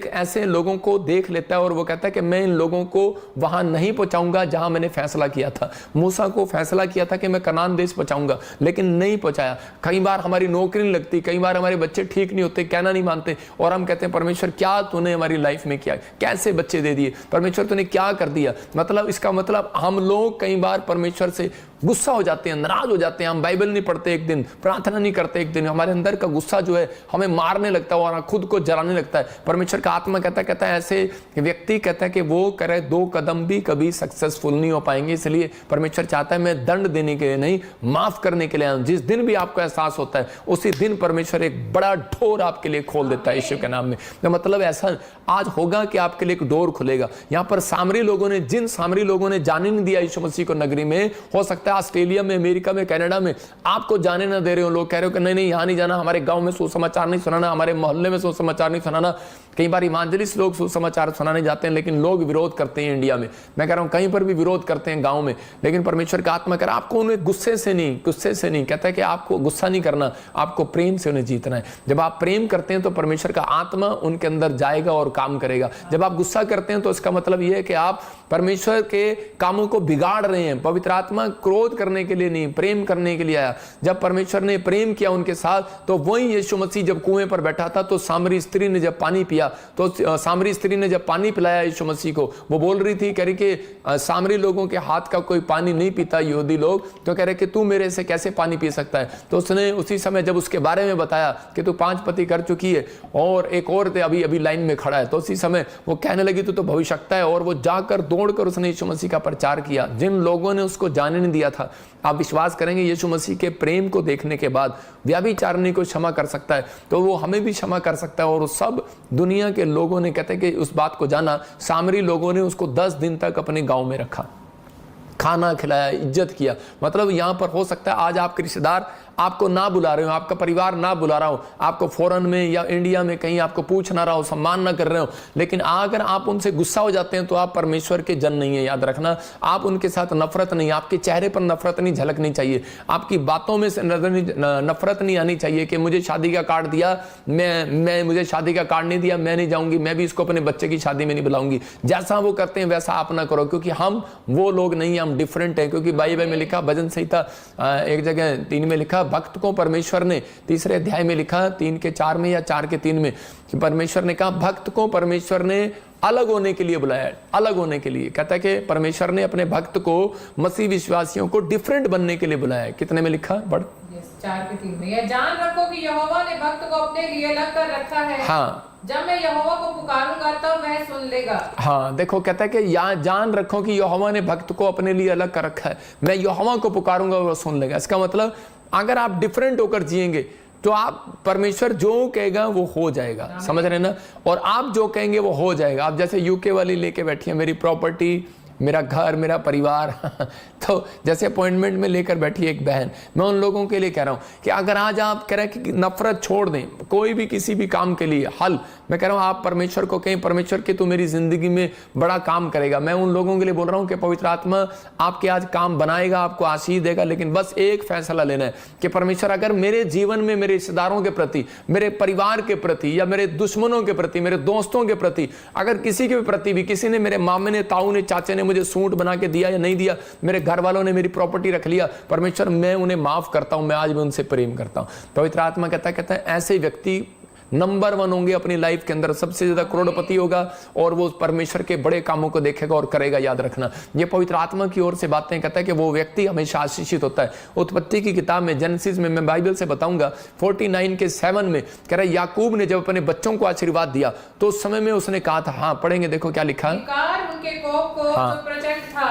Speaker 1: ऐसे लोगों को देख लेता है और वो कहता है कि मैं इन लोगों को वहां नहीं पहुंचाऊंगा जहां मैंने फैसला किया था। मूसा को फैसला किया था कि मैं कनान देश पहुंचाऊंगा, लेकिन नहीं पहुंचाया। कई बार हमारी नौकरी नहीं लगती, कई बार हमारे बच्चे ठीक नहीं होते, कहना नहीं मानते, और हम कहते हैं परमेश्वर क्या तूने हमारी लाइफ में किया, कैसे बच्चे दे दिए, परमेश्वर तूने क्या कर दिया। मतलब इसका मतलब हम लोग कई बार परमेश्वर से गुस्सा हो जाते हैं, नाराज हो जाते हैं। हम बाइबल नहीं पढ़ते एक दिन, प्रार्थना नहीं करते एक दिन, हमारे अंदर का गुस्सा जो है हमें मारने लगता है और खुद को जलाने लगता है। परमेश्वर का आत्मा कहता है ऐसे व्यक्ति कहता है कि वो करे 2 कदम भी कभी सक्सेसफुल नहीं हो पाएंगे। इसलिए परमेश्वर चाहता है मैं दंड देने के लिए नहीं, माफ करने के लिए आऊं। जिस दिन भी आपको एहसास होता है उसी दिन परमेश्वर एक बड़ा डोर आपके लिए खोल देता है यीशु के नाम में। तो मतलब ऐसा आज होगा कि आपके लिए एक डोर खुलेगा। यहाँ पर जिन सामरी लोगों ने जाने नहीं दिया यीशु मसीह को नगरी में, हो सकता सकता है ऑस्ट्रेलिया में, अमेरिका में, कनाडा में आपको जाने ना दे रहे हो, लोग कह रहे हो कि नहीं नहीं यहाँ नहीं जाना, हमारे गांव में सुसमाचार नहीं सुनाना, हमारे मोहल्ले में सुसमाचार नहीं सुनाना। कई बार इवांजलिस्ट लोग सुसमाचार सुनाने जाते हैं, लेकिन लोग विरोध करते हैं इंडिया में, मैं कह रहा हूँ कहीं पर भी विरोध करते हैं गाँव में। लेकिन परमेश्वर का आत्मा कह रहा है आपको उन्हें गुस्से से नहीं, कहता है कि आपको गुस्सा नहीं करना, आपको प्रेम से उन्हें जीतना है। जब आप प्रेम करते हैं तो परमेश्वर का आत्मा उनके अंदर जाएगा और काम करेगा। जब आप गुस्सा करते हैं तो इसका मतलब यह है कि आप परमेश्वर के कामों को बिगाड़ रहे हैं। पवित्र आत्मा क्रोध करने के लिए नहीं, प्रेम करने के लिए आया। जब परमेश्वर ने प्रेम किया उनके साथ, तो वही यीशु मसीह जब कुएं पर बैठा था, तो सामरी स्त्री ने जब पानी पिया, तो सामरी स्त्री ने जब पानी पिलाया यीशु मसीह को, वो बोल रही थी, कह रही कि सामरी लोगों के हाथ का कोई पानी नहीं पीता यहूदी लोग, तो कह रहे कि तू मेरे से कैसे पानी पी सकता है। तो उसने उसी समय जब उसके बारे में बताया कि तू 5 पति कर चुकी है और एक और अभी अभी लाइन में खड़ा है, तो उसी समय वो कहने लगी तू तो भविष्यवक्ता है, और वो जाकर दौड़कर उसने यीशु मसीह का प्रचार किया। जिन लोगों ने उसको जाने नहीं दिया था, आप विश्वास करेंगे यीशु मसीह के प्रेम को देखने के बाद व्यभिचारिणी को क्षमा कर सकता है, तो वो हमें भी क्षमा कर सकता है। और सब दुनिया के लोगों ने कहते हैं कि उस बात को जाना, सामरी लोगों ने उसको 10 दिन तक अपने गांव में रखा, खाना खिलाया, इज्जत किया। मतलब यहां पर हो सकता है आज आपके रिश्तेदार आपको ना बुला रहे हो, आपका परिवार ना बुला रहा हो, आपको फॉरेन में या इंडिया में कहीं आपको पूछ ना रहा हो, सम्मान ना कर रहे हो, लेकिन अगर आप उनसे गुस्सा हो जाते हैं तो आप परमेश्वर के जन नहीं है। याद रखना, आप उनके साथ नफरत नहीं, आपके चेहरे पर नफरत नहीं झलकनी चाहिए, आपकी बातों में से नफरत नहीं आनी चाहिए कि मुझे शादी का कार्ड दिया, मैं मुझे शादी का कार्ड नहीं दिया, मैं नहीं जाऊंगी, मैं भी इसको अपने बच्चे की शादी में नहीं बुलाऊंगी। जैसा वो करते हैं वैसा आप ना करो, क्योंकि हम वो लोग नहीं, हम डिफरेंट है। क्योंकि बाइबल में लिखा, भजन संहिता एक जगह 3 में लिखा, भक्त को परमेश्वर ने 3रे अध्याय में लिखा, 3 के 4 में या 4 के 3 में, कि परमेश्वर ने कहा भक्त को परमेश्वर ने अलग होने के लिए बुलाया, अलग होने के लिए। कहता है कि परमेश्वर ने अपने भक्त को, मसीह विश्वासियों को डिफरेंट बनने के लिए बुलाया। कितने में लिखा? बढ़
Speaker 2: 4 के 3 में, यह जान रखो कि यहोवा ने भक्त को अपने लिए अलग कर रखा है।
Speaker 1: हाँ,
Speaker 2: जब मैं यहोवा को पुकारूंगा तब वह सुन लेगा।
Speaker 1: हाँ, देखो कहता है कि यहाँ जान रखो कि यहोवा ने भक्त को अपने लिए अलग कर रखा है, मैं यहोवा को पुकारूंगा वो सुन लेगा। इसका मतलब अगर आप डिफरेंट होकर जिएंगे तो आप, परमेश्वर जो कहेगा वो हो जाएगा, समझ रहे ना, और आप जो कहेंगे वो हो जाएगा। आप जैसे यूके वाली लेके बैठी है, मेरी प्रॉपर्टी, मेरा घर, मेरा परिवार तो जैसे अपॉइंटमेंट में लेकर बैठी है एक बहन, मैं उन लोगों के लिए कह रहा हूं कि अगर आज आप कह रहे हैं कि नफरत छोड़ दें, कोई भी किसी भी काम के लिए हल, मैं कह रहा हूं आप परमेश्वर को कहें, परमेश्वर की तो मेरी जिंदगी में बड़ा काम करेगा। मैं उन लोगों के लिए बोल रहा हूं कि पवित्र आत्मा आपके आज काम बनाएगा, आपको आशीष देगा, लेकिन बस एक फैसला लेना है कि परमेश्वर अगर मेरे जीवन में मेरे रिश्तेदारों के प्रति, मेरे परिवार के प्रति, या मेरे दुश्मनों के प्रति, मेरे दोस्तों के प्रति, अगर किसी के प्रति भी, किसी ने, मेरे मामे ने, ताऊ ने, चाचे ने मुझे सूट बना के दिया या नहीं दिया, मेरे घर वालों ने मेरी प्रॉपर्टी रख लिया, परमेश्वर मैं उन्हें माफ करता हूं, मैं आज भी उनसे प्रेम करता हूं। पवित्र आत्मा कहता है ऐसे व्यक्ति नंबर 1 होंगे अपनी लाइफ के अंदर, सबसे ज्यादा करोड़पति होगा, और वो परमेश्वर के बड़े कामों को देखेगा और करेगा। याद रखना, ये पवित्र आत्मा की ओर से बातें कहता है कि वो व्यक्ति हमेशा आशीषित होता है। उत्पत्ति की किताब में, जेनेसिस में, मैं बाइबल से बताऊंगा 49 के 7 में कह रहा है, याकूब ने जब अपने बच्चों को आशीर्वाद दिया तो उस समय में उसने कहा था, हाँ पढ़ेंगे, देखो क्या लिखा है,
Speaker 2: उनके कोप को जो प्रचंड था,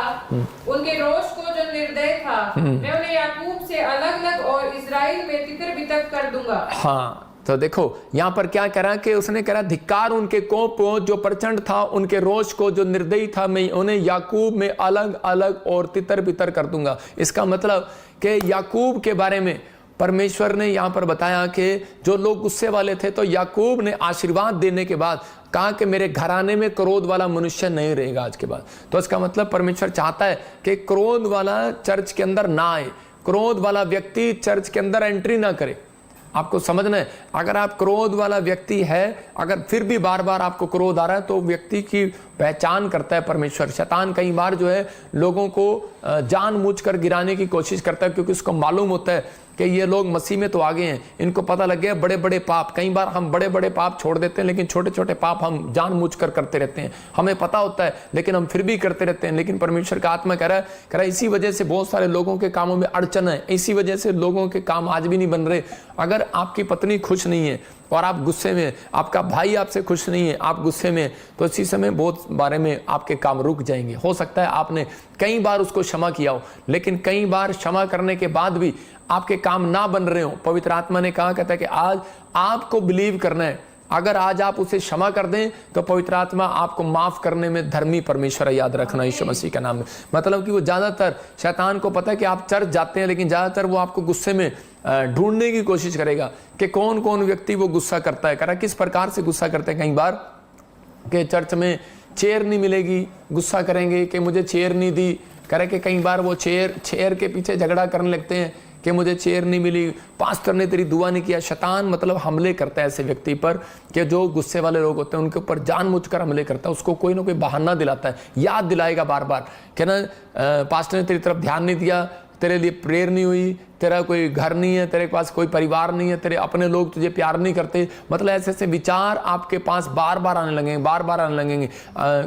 Speaker 2: उनके रोष को जो निर्दय था, मैं उन्हें याकूब से अलग-अलग और इस्राएल में तितर-बितर कर दूंगा।
Speaker 1: हाँ, तो देखो यहां पर क्या करा कि उसने कहा, धिक्कार उनके कोप को जो प्रचंड था, उनके रोष को जो निर्दयी था, मैं उन्हें याकूब में अलग अलग और तितर बितर कर दूंगा। इसका मतलब कि याकूब के बारे में परमेश्वर ने यहां पर बताया कि जो लोग गुस्से वाले थे, तो याकूब ने आशीर्वाद देने के बाद कहा कि मेरे घराने में क्रोध वाला मनुष्य नहीं रहेगा आज के बाद। तो इसका मतलब परमेश्वर चाहता है कि क्रोध वाला चर्च के अंदर ना आए, क्रोध वाला व्यक्ति चर्च के अंदर एंट्री ना करे। आपको समझना है, अगर आप क्रोध वाला व्यक्ति है, अगर फिर भी बार बार आपको क्रोध आ रहा है, तो व्यक्ति की पहचान करता है परमेश्वर। शैतान कई बार जो है लोगों को जानबूझकर गिराने की कोशिश करता है, क्योंकि उसको मालूम होता है कि ये लोग मसीह में तो आगे हैं, इनको पता लग गया बड़े बड़े पाप। कई बार हम बड़े बड़े पाप छोड़ देते हैं, लेकिन छोटे छोटे पाप हम जानबूझकर करते रहते हैं, हमें पता होता है लेकिन हम फिर भी करते रहते हैं। लेकिन परमेश्वर का आत्मा कह रहा है इसी वजह से बहुत सारे लोगों के कामों में अड़चन है, इसी वजह से लोगों के काम आज भी नहीं बन रहे। अगर आपकी पत्नी खुश नहीं है और आप गुस्से में, आपका भाई आपसे खुश नहीं है, आप गुस्से में, तो इसी समय बहुत बारे में आपके काम रुक जाएंगे। हो सकता है आपने कई बार उसको क्षमा किया हो, लेकिन कई बार क्षमा करने के बाद भी आपके काम ना बन रहे हो। पवित्र आत्मा ने कहा, कहता है कि आज आपको बिलीव करना है, अगर आज आप उसे क्षमा कर दें तो पवित्र आत्मा आपको माफ करने में धर्मी परमेश्वर है, याद रखना यीशु मसीह के नाम में। मतलब कि वो ज़्यादातर शैतान को पता है कि आप चर्च जाते हैं, लेकिन ज़्यादातर वो आपको गुस्से में ढूंढने की कोशिश करेगा कि कौन कौन व्यक्ति वो गुस्सा करता है। कह रहा किस प्रकार से गुस्सा करते हैं। कई बार कि चर्च में चेयर नहीं मिलेगी, गुस्सा करेंगे कि मुझे चेयर नहीं दी। कह रहे कि कई बार वो चेयर के पीछे झगड़ा करने लगते हैं कि मुझे चेयर नहीं मिली, पास्टर ने तेरी दुआ नहीं किया। शैतान मतलब हमले करता है ऐसे व्यक्ति पर कि जो गुस्से वाले लोग होते हैं उनके ऊपर जानबूझकर हमले करता है, उसको कोई ना कोई बहाना दिलाता है, याद दिलाएगा बार बार कि ना पास्टर ने तेरी तरफ ध्यान नहीं दिया, तेरे लिए प्रेयर नहीं हुई, तेरा कोई घर नहीं है, तेरे पास कोई परिवार नहीं है, तेरे अपने लोग तुझे प्यार नहीं करते। मतलब ऐसे ऐसे विचार आपके पास बार बार आने लगेंगे, बार बार आने लगेंगे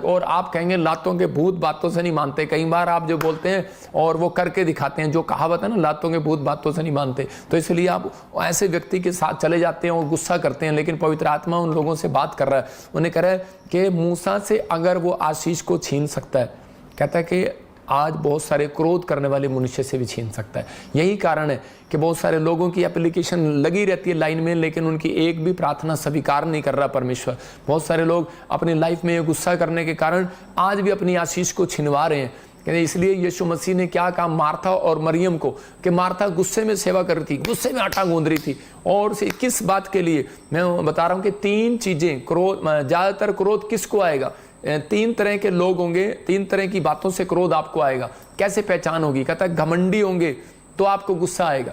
Speaker 1: और आप कहेंगे लातों के भूत बातों से नहीं मानते। कई बार आप जो बोलते हैं और वो करके दिखाते हैं, जो कहावत है ना, लातों के भूत बातों से नहीं मानते, तो इसलिए आप ऐसे व्यक्ति के साथ चले जाते हैं और गुस्सा करते हैं। लेकिन पवित्र आत्मा उन लोगों से बात कर रहा है, उन्हें कह रहा है कि मूसा से अगर वो आशीष को छीन सकता है, कहता है कि आज बहुत सारे क्रोध करने वाले मनुष्य से भी छीन सकता है। यही कारण है कि बहुत सारे लोगों की एप्लीकेशन लगी रहती है लाइन में, लेकिन उनकी एक भी प्रार्थना स्वीकार नहीं कर रहा परमेश्वर। बहुत सारे लोग अपनी लाइफ में गुस्सा करने के कारण आज भी अपनी आशीष को छिनवा रहे हैं। इसलिए यीशु मसीह ने क्या कहा मार्था और मरियम को, कि मार्था गुस्से में सेवा कर रही थी, गुस्से में आटा गूंद रही थी। और किस बात के लिए मैं बता रहा हूँ कि तीन चीजें, क्रोध, ज्यादातर क्रोध किसको आएगा, तीन तरह के लोग होंगे, तीन तरह की बातों से क्रोध आपको आएगा। कैसे पहचान होगी? कहता है घमंडी होंगे तो आपको गुस्सा आएगा।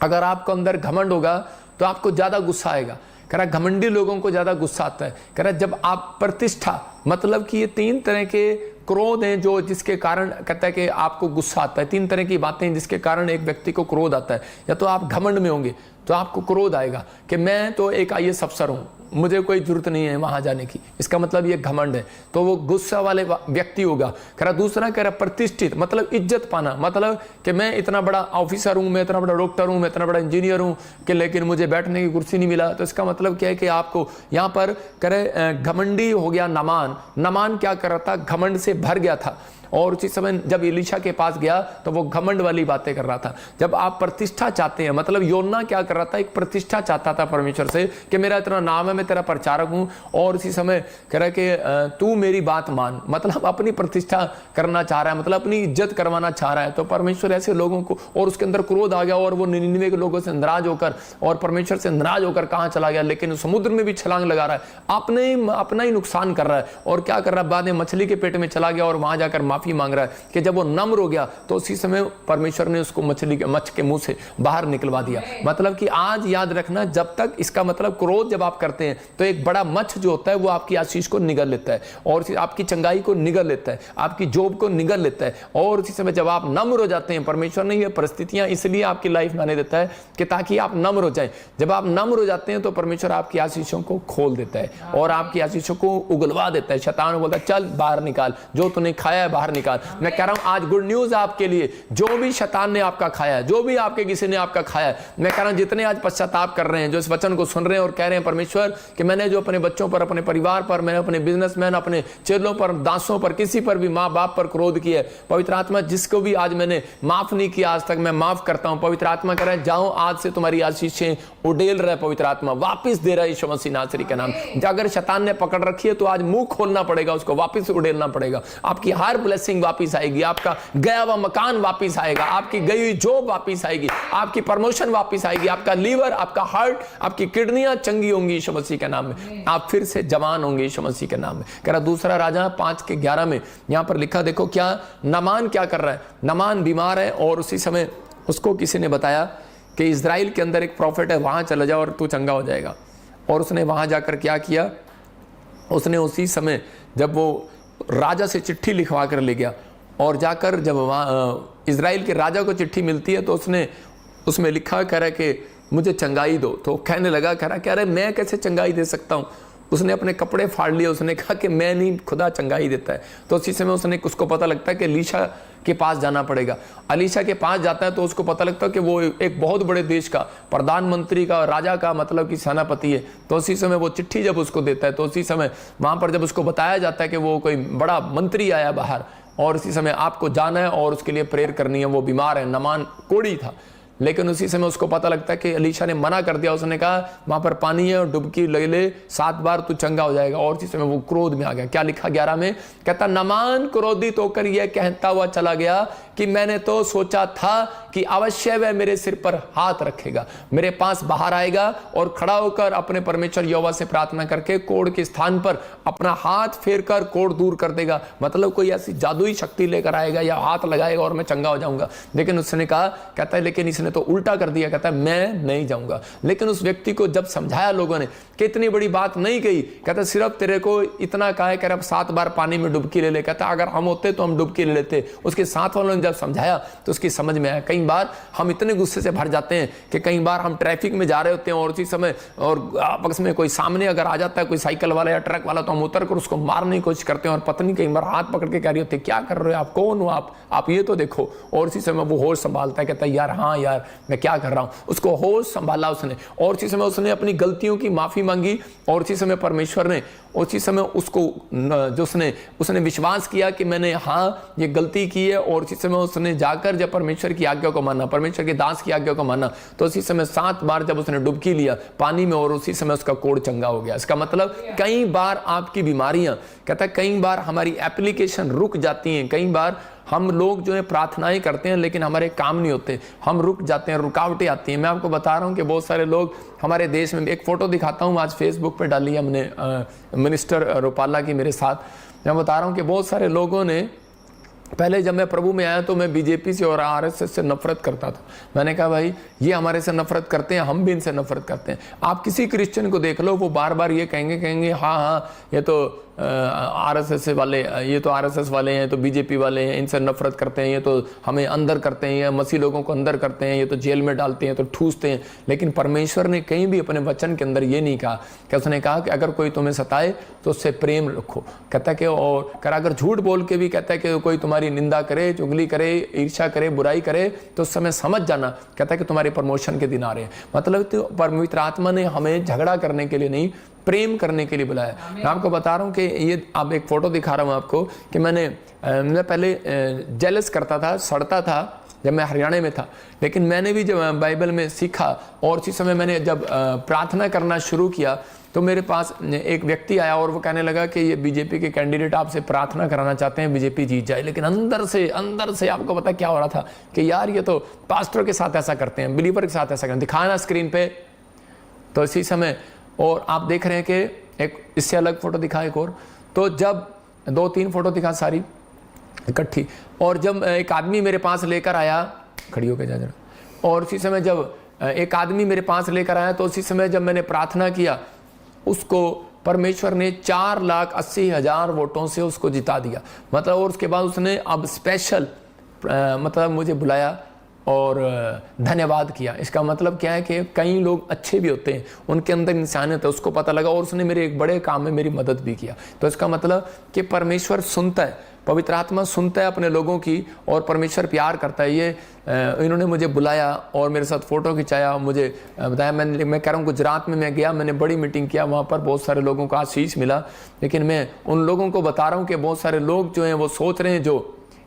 Speaker 1: अगर आपको अंदर घमंड होगा तो आपको ज्यादा गुस्सा आएगा। कह रहा घमंडी लोगों को ज्यादा गुस्सा आता है। कह रहा जब आप प्रतिष्ठा, मतलब कि ये तीन तरह के क्रोध हैं जो जिसके कारण कहता है कि आपको गुस्सा आता है। तीन तरह की बातें जिसके कारण एक व्यक्ति को क्रोध आता है। या तो आप घमंड में होंगे तो आपको क्रोध आएगा कि मैं तो एक IAS अफसर हूं, मुझे कोई जरूरत नहीं है वहां जाने की, इसका मतलब ये घमंड है, तो वो गुस्सा वाले व्यक्ति होगा। कह रहा दूसरा कह रहा प्रतिष्ठित, मतलब इज्जत पाना, मतलब कि मैं इतना बड़ा ऑफिसर हूं, मैं इतना बड़ा डॉक्टर हूं, मैं इतना बड़ा इंजीनियर हूं कि लेकिन मुझे बैठने की कुर्सी नहीं मिला। तो इसका मतलब क्या है कि आपको यहाँ पर करे घमंडी हो गया नामान। नामान क्या कर रहा था? घमंड से भर गया था और उसी समय जब एलीशा के पास गया तो वो घमंड वाली बातें कर रहा था। जब आप प्रतिष्ठा चाहते हैं, मतलब योना क्या कर रहा था? एक प्रतिष्ठा चाहता था परमेश्वर से कि मेरा इतना नाम है, मैं तेरा प्रचारक हूं, और उसी समय कह रहा कि तू मेरी बात मान, मतलब अपनी प्रतिष्ठा करना चाह रहा है, मतलब अपनी इज्जत करवाना चाह रहा है। तो परमेश्वर ऐसे लोगों को, और उसके अंदर क्रोध आ गया और वो 99 के लोगों से नाराज होकर और परमेश्वर से नाराज होकर कहां चला गया? लेकिन समुद्र में भी छलांग लगा रहा है, अपना ही नुकसान कर रहा है। और क्या कर रहा है? बाद में मछली के पेट में चला गया और वहां जाकर माफी मांग रहा है कि जब वो नम्र हो गया तो उसी समय परमेश्वर ने उसको मच्छ के मुंह से बाहर निकलवा दिया। मतलब कि आज याद रखना, जब तक, इसका मतलब क्रोध जब आप करते हैं तो एक बड़ा मच्छ जो होता है वो आपकी आशीष को निगल लेता है और आपकी चंगाई को निगल लेता है, आपकी जॉब को निगल लेता है। और उसी समय जब आप नम्र हो जाते हैं, परमेश्वर ने ये परिस्थितियां इसलिए आपकी लाइफ में आने देता है कि ताकि आप नम्र हो जाएं। जब आप नम्र हो जाते हैं तो परमेश्वर आपकी आशीषों को खोल देता है और आपकी आशीषों को उगलवा देता है। शैतान बोलता है चल बाहर निकाल, जो तूने खाया है बाहर निकाल। मैं कह रहा हूं आज गुड न्यूज आपके लिए, जो भी शैतान ने आपका खाया है, जो भी आपके किसी ने आपका खाया है, मैं कह रहा हूं जितने आज पश्चाताप कर रहे हैं, जो इस वचन को सुन रहे हैं और कह रहे हैं परमेश्वर कि मैंने जो अपने बच्चों पर, अपने परिवार पर, मैंने अपने बिजनेसमैन, अपने चेलों पर, दासों पर, किसी पर भी, माँ बाप पर क्रोध किया है, पवित्र आत्मा जिसको भी आज मैंने माफ नहीं किया आज तक, मैं माफ करता हूं। पवित्र आत्मा कह रहा है जाओ आज से तुम्हारी आशीषें उड़ेल रहा है, पवित्र आत्मा वापिस दे रहा है यीशु मसीह नासरी के नाम। अगर शैतान ने पकड़ रखी है तो आज मुंह खोलना पड़ेगा, उसको वापिस उड़ेलना पड़ेगा। आपकी हर ब्लेसिंग वापिस आएगी, आपका गया हुआ मकान वापिस आएगा, आपकी गई हुई जॉब वापिस आएगी, आपकी प्रमोशन वापिस आएगी, आपका लीवर, आपका हार्ट, आपकी किडनियां चंगी होंगी यीशु मसीह के नाम में, आप फिर से जवान होंगे यीशु मसीह के नाम में। कह रहा दूसरा राजा 5:11 में यहां पर लिखा, देखो क्या नामान क्या कर रहा है। नामान बीमार है और उसी समय उसको किसी ने बताया कि इजराइल के अंदर एक प्रॉफिट है, वहां चला जाओ और तू चंगा हो जाएगा। और उसने वहां जाकर क्या किया, उसने उसी समय जब वो राजा से चिट्ठी लिखवा कर ले गया और जाकर जब वहाँ इजराइल के राजा को चिट्ठी मिलती है तो उसने उसमें लिखा, कह रहा है कि मुझे चंगाई दो। तो कहने लगा, कह रहा मैं कैसे चंगाई दे सकता हूँ। उसने अपने कपड़े फाड़ लिए, उसने कहा कि मैं नहीं, खुदा चंगाई देता है। तो उसी समय उसको पता लगता है कि एलीशा के पास जाना पड़ेगा। एलीशा के पास जाता है तो उसको पता लगता है कि वो एक बहुत बड़े देश का प्रधानमंत्री का, राजा का, मतलब कि सेनापति है। तो उसी समय वो चिट्ठी जब उसको देता है तो उसी समय वहां पर जब उसको बताया जाता है कि वो कोई बड़ा मंत्री आया बाहर और इसी समय आपको जाना है और उसके लिए प्रेयर करनी है, वो बीमार है। नामान कोढ़ी था, लेकिन उसी समय उसको पता लगता है कि एलीशा ने मना कर दिया। उसने कहा वहां पर पानी है और डुबकी ले ले, 7 बार तू चंगा हो जाएगा। और उसी समय वो क्रोध में आ गया। क्या लिखा 11 में, कहता नामान क्रोधित होकर यह कहता हुआ चला गया कि मैंने तो सोचा था कि अवश्य वह मेरे सिर पर हाथ रखेगा, मेरे पास बाहर आएगा और खड़ा होकर अपने परमेश्वर यहोवा से प्रार्थना करके कोढ़ के स्थान पर अपना हाथ फेर कर कोढ़ दूर कर देगा। मतलब कोई ऐसी जादुई शक्ति लेकर आएगा या हाथ लगाएगा और मैं चंगा हो जाऊंगा। लेकिन उसने कहा, कहता है लेकिन इसने तो उल्टा कर दिया, कहता है मैं नहीं जाऊंगा। लेकिन उस व्यक्ति को जब समझाया लोगों ने कि इतनी बड़ी बात नहीं कही, कहता सिर्फ तेरे को इतना कहा है कि अब 7 बार पानी में डुबकी ले ले। कहता अगर हम होते तो हम डुबकी ले लेते। उसके साथ वालों ने जब समझाया तो उसकी समझ में आया। कई बार हम इतने गुस्से से भर जाते हैं कि कई बार हम ट्रैफिक में जा रहे होते हैं और उसी समय और आपस में कोई सामने अगर आ जाता है कोई साइकिल वाला या ट्रक वाला, तो हम उतर कर उसको मारने की कोशिश करते हैं और पत्नी कई बार हाथ पकड़ के कह रही होती है क्या कर रहे हो आप, कौन हो आप ये तो देखो। और उसी समय वो होश संभालता है, कहता है यार हाँ यार मैं क्या कर रहा हूं। उसको होश संभाला उसने और उसी समय उसने अपनी गलतियों की माफी मांगी और उसी समय परमेश्वर ने उसी समय उसको जो उसने विश्वास किया कि मैंने हाँ ये गलती की है। और उसी समय उसने जाकर जब परमेश्वर की आज्ञा को माना, परमेश्वर के दास की आज्ञा को माना, तो उसी समय 7 बार जब उसने डुबकी लिया पानी में और उसी समय उसका कोढ़ चंगा हो गया। इसका मतलब कई बार आपकी बीमारियां, कहता है कई बार हमारी एप्लीकेशन रुक जाती हैं। कई बार हम लोग जो है प्रार्थनाएं करते हैं लेकिन हमारे काम नहीं होते, हम रुक जाते हैं, रुकावटें आती हैं। मैं आपको बता रहा हूं कि बहुत सारे लोग हमारे देश में, एक फोटो दिखाता हूं आज फेसबुक पे डाली हमने मिनिस्टर रूपाला की मेरे साथ। मैं बता रहा हूं कि बहुत सारे लोगों ने, पहले जब मैं प्रभु में आया तो मैं बीजेपी से और आरएसएस से नफरत करता था। मैंने कहा भाई ये हमारे से नफरत करते हैं, हम भी इनसे नफरत करते हैं। आप किसी क्रिश्चियन को देख लो, वो बार बार ये कहेंगे हाँ ये तो आरएसएस वाले, ये तो आरएसएस वाले हैं, तो बीजेपी वाले हैं, इनसे नफरत करते हैं, ये तो हमें अंदर करते हैं, ये मसीह लोगों को अंदर करते हैं, ये तो जेल में डालते हैं, तो ठूसते हैं। लेकिन परमेश्वर ने कहीं भी अपने वचन के अंदर ये नहीं कहा कि उसने कहा कि अगर कोई तुम्हें सताए तो उससे प्रेम रखो। कहता है कि और अगर झूठ बोल के भी कहता है कि कोई तुम्हारी निंदा करे, चुगली करे, ईर्ष्या करे, बुराई करे, तो उस समय समझ जाना कहता है कि तुम्हारे प्रमोशन के दिन आ रहे हैं। मतलब तो पवित्र आत्मा ने हमें झगड़ा करने के लिए नहीं, प्रेम करने के लिए बुलाया। मैं आपको बता रहा हूं कि ये आप एक फोटो दिखा रहा हूं आपको कि मैं पहले जेलस करता था, सड़ता था जब मैं हरियाणा में था। लेकिन मैंने भी जब बाइबल में सीखा और उसी समय मैंने जब प्रार्थना करना शुरू किया तो मेरे पास एक व्यक्ति आया और वो कहने लगा कि ये बीजेपी के कैंडिडेट आपसे प्रार्थना कराना चाहते हैं बीजेपी जीत जाए। लेकिन अंदर से आपको पता क्या हो रहा था कि यार ये तो पास्टर के साथ ऐसा करते हैं, बिलीवर के साथ ऐसा करते हैं, दिखाना स्क्रीन पे। तो इसी समय और आप देख रहे हैं कि एक इससे अलग फोटो दिखा एक और, तो जब 2-3 फोटो दिखा सारी इकट्ठी, और जब एक आदमी मेरे पास लेकर आया, खड़ी होकर जा जरा, और उसी समय जब एक आदमी मेरे पास लेकर आया तो उसी समय जब मैंने प्रार्थना किया उसको परमेश्वर ने 4,80,000 वोटों से उसको जिता दिया। मतलब और उसके बाद उसने अब स्पेशल मतलब मुझे बुलाया और धन्यवाद किया। इसका मतलब क्या है कि कई लोग अच्छे भी होते हैं, उनके अंदर इंसानियत है, उसको पता लगा और उसने मेरे एक बड़े काम में मेरी मदद भी किया। तो इसका मतलब कि परमेश्वर सुनता है, पवित्र आत्मा सुनता है अपने लोगों की और परमेश्वर प्यार करता है। ये इन्होंने मुझे बुलाया और मेरे साथ फ़ोटो खिंचाया, मुझे बताया। मैं कह रहा हूँ गुजरात में मैं गया, मैंने बड़ी मीटिंग किया, वहाँ पर बहुत सारे लोगों को आशीष मिला। लेकिन मैं उन लोगों को बता रहा हूँ कि बहुत सारे लोग जो हैं वो सोच रहे हैं जो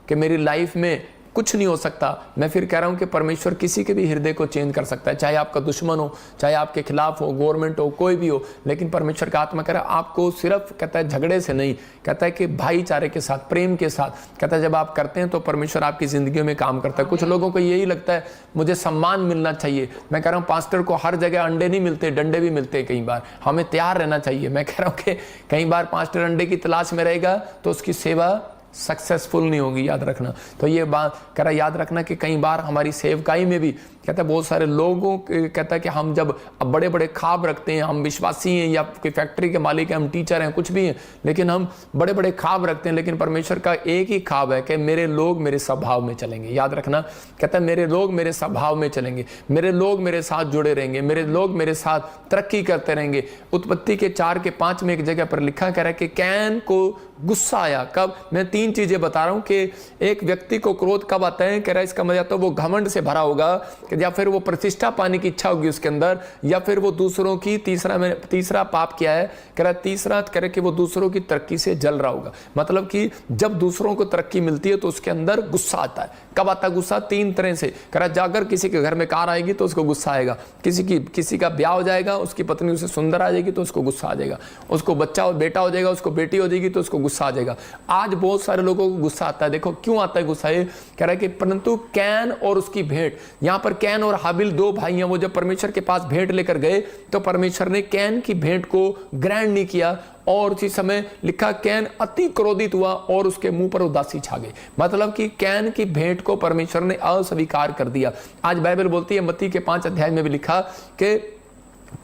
Speaker 1: कि मेरी लाइफ में कुछ नहीं हो सकता। मैं फिर कह रहा हूं कि परमेश्वर किसी के भी हृदय को चेंज कर सकता है, चाहे आपका दुश्मन हो, चाहे आपके खिलाफ हो, गवर्नमेंट हो, कोई भी हो। लेकिन परमेश्वर का आत्मा कह रहा है आपको सिर्फ कहता है झगड़े से नहीं, कहता है कि भाईचारे के साथ, प्रेम के साथ, कहता है जब आप करते हैं तो परमेश्वर आपकी जिंदगी में काम करता है। कुछ लोगों को यही लगता है मुझे सम्मान मिलना चाहिए। मैं कह रहा हूँ पास्टर को हर जगह अंडे नहीं मिलते, डंडे भी मिलते हैं कई बार, हमें तैयार रहना चाहिए। मैं कह रहा हूँ कि कई बार पास्टर अंडे की तलाश में रहेगा तो उसकी सेवा सक्सेसफुल नहीं होगी, याद रखना। तो ये बात कह रहा याद रखना कि कई बार हमारी सेवकाई में भी कहता है बहुत सारे लोगों कहता है कि हम जब अब बड़े बड़े ख्वाब रखते हैं, हम विश्वासी हैं या कोई फैक्ट्री के मालिक हैं, हम टीचर हैं, कुछ भी हैं, लेकिन हम बड़े बड़े ख्वाब रखते हैं। लेकिन परमेश्वर का एक ही ख्वाब है कि मेरे लोग मेरे स्वभाव में चलेंगे। याद रखना, कहता है मेरे लोग मेरे स्वभाव में चलेंगे, मेरे लोग मेरे साथ जुड़े रहेंगे, मेरे लोग मेरे साथ तरक्की करते रहेंगे। उत्पत्ति के 4 के 5 में एक जगह पर लिखा कह रहा है कि कैन को गुस्सा आया। कब? मैं 3 चीजें बता रहा हूं कि एक व्यक्ति को क्रोध कब आता है, कह रहा है इसका मतलब तो वो घमंड से भरा होगा, या फिर वो प्रतिष्ठा पाने की इच्छा होगी उसके अंदर, या फिर वो दूसरों की तीसरा पाप किया है, कह रहा तीसरा कह रहा कि वो दूसरों की तरक्की से जल रहा होगा। मतलब कि जब दूसरों को तरक्की मिलती है तो उसके अंदर गुस्सा आता है। कब आता है गुस्सा? 3 तरह से। कह रहा जाकर किसी के घर में कार आएगी तो उसको गुस्सा आएगा, किसी का ब्याह हो जाएगा, उसकी पत्नी उसे सुंदर आ जाएगी तो उसको गुस्सा आ जाएगा, उसको बच्चा और बेटा हो जाएगा, उसको बेटी हो जाएगी तो उसको गुस्सा आ जाएगा। आज बहुत सारे लोगों को गुस्सा आता है। देखो क्यों आता है गुस्सा? ये कह रहा है कि परंतु कैन और उसकी भेंट, यहां पर कैन और हाबिल 2 भाई हैं, वो जब परमेश्वर के पास भेंट लेकर गए तो परमेश्वर ने कैन की भेंट को ग्रहण नहीं किया, और उसी समय लिखा कैन अति क्रोधित हुआ और उसके मुंह पर उदासी छा गई। मतलब कि कैन की भेंट को परमेश्वर ने अस्वीकार कर दिया। आज बाइबल बोलती है, मत्ती के 5 अध्याय में भी लिखा कि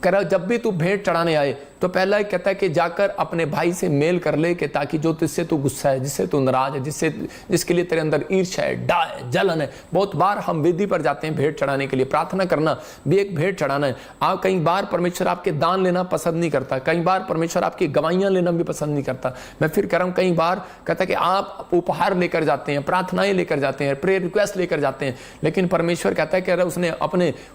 Speaker 1: करा जब भी तू भेंट चढ़ाने आए तो पहला ही कहता है कि जाकर अपने भाई से मेल कर ले, कि ताकि जो तुझसे तू गुस्सा है, जिससे तू नाराज है, जिसके लिए तेरे अंदर ईर्ष्या है, डा है, जलन है। बहुत बार हम वेदी पर जाते हैं भेंट चढ़ाने के लिए, प्रार्थना करना भी एक भेंट चढ़ाना है। आप कई बार परमेश्वर आपके दान लेना पसंद नहीं करता, कई बार परमेश्वर आपकी गवाहियां लेना भी पसंद नहीं करता। मैं फिर कह रहा हूं, कई बार कहता है कि आप उपहार लेकर जाते हैं, प्रार्थनाएं लेकर जाते हैं, प्रेयर रिक्वेस्ट लेकर जाते हैं, लेकिन परमेश्वर कहता है कि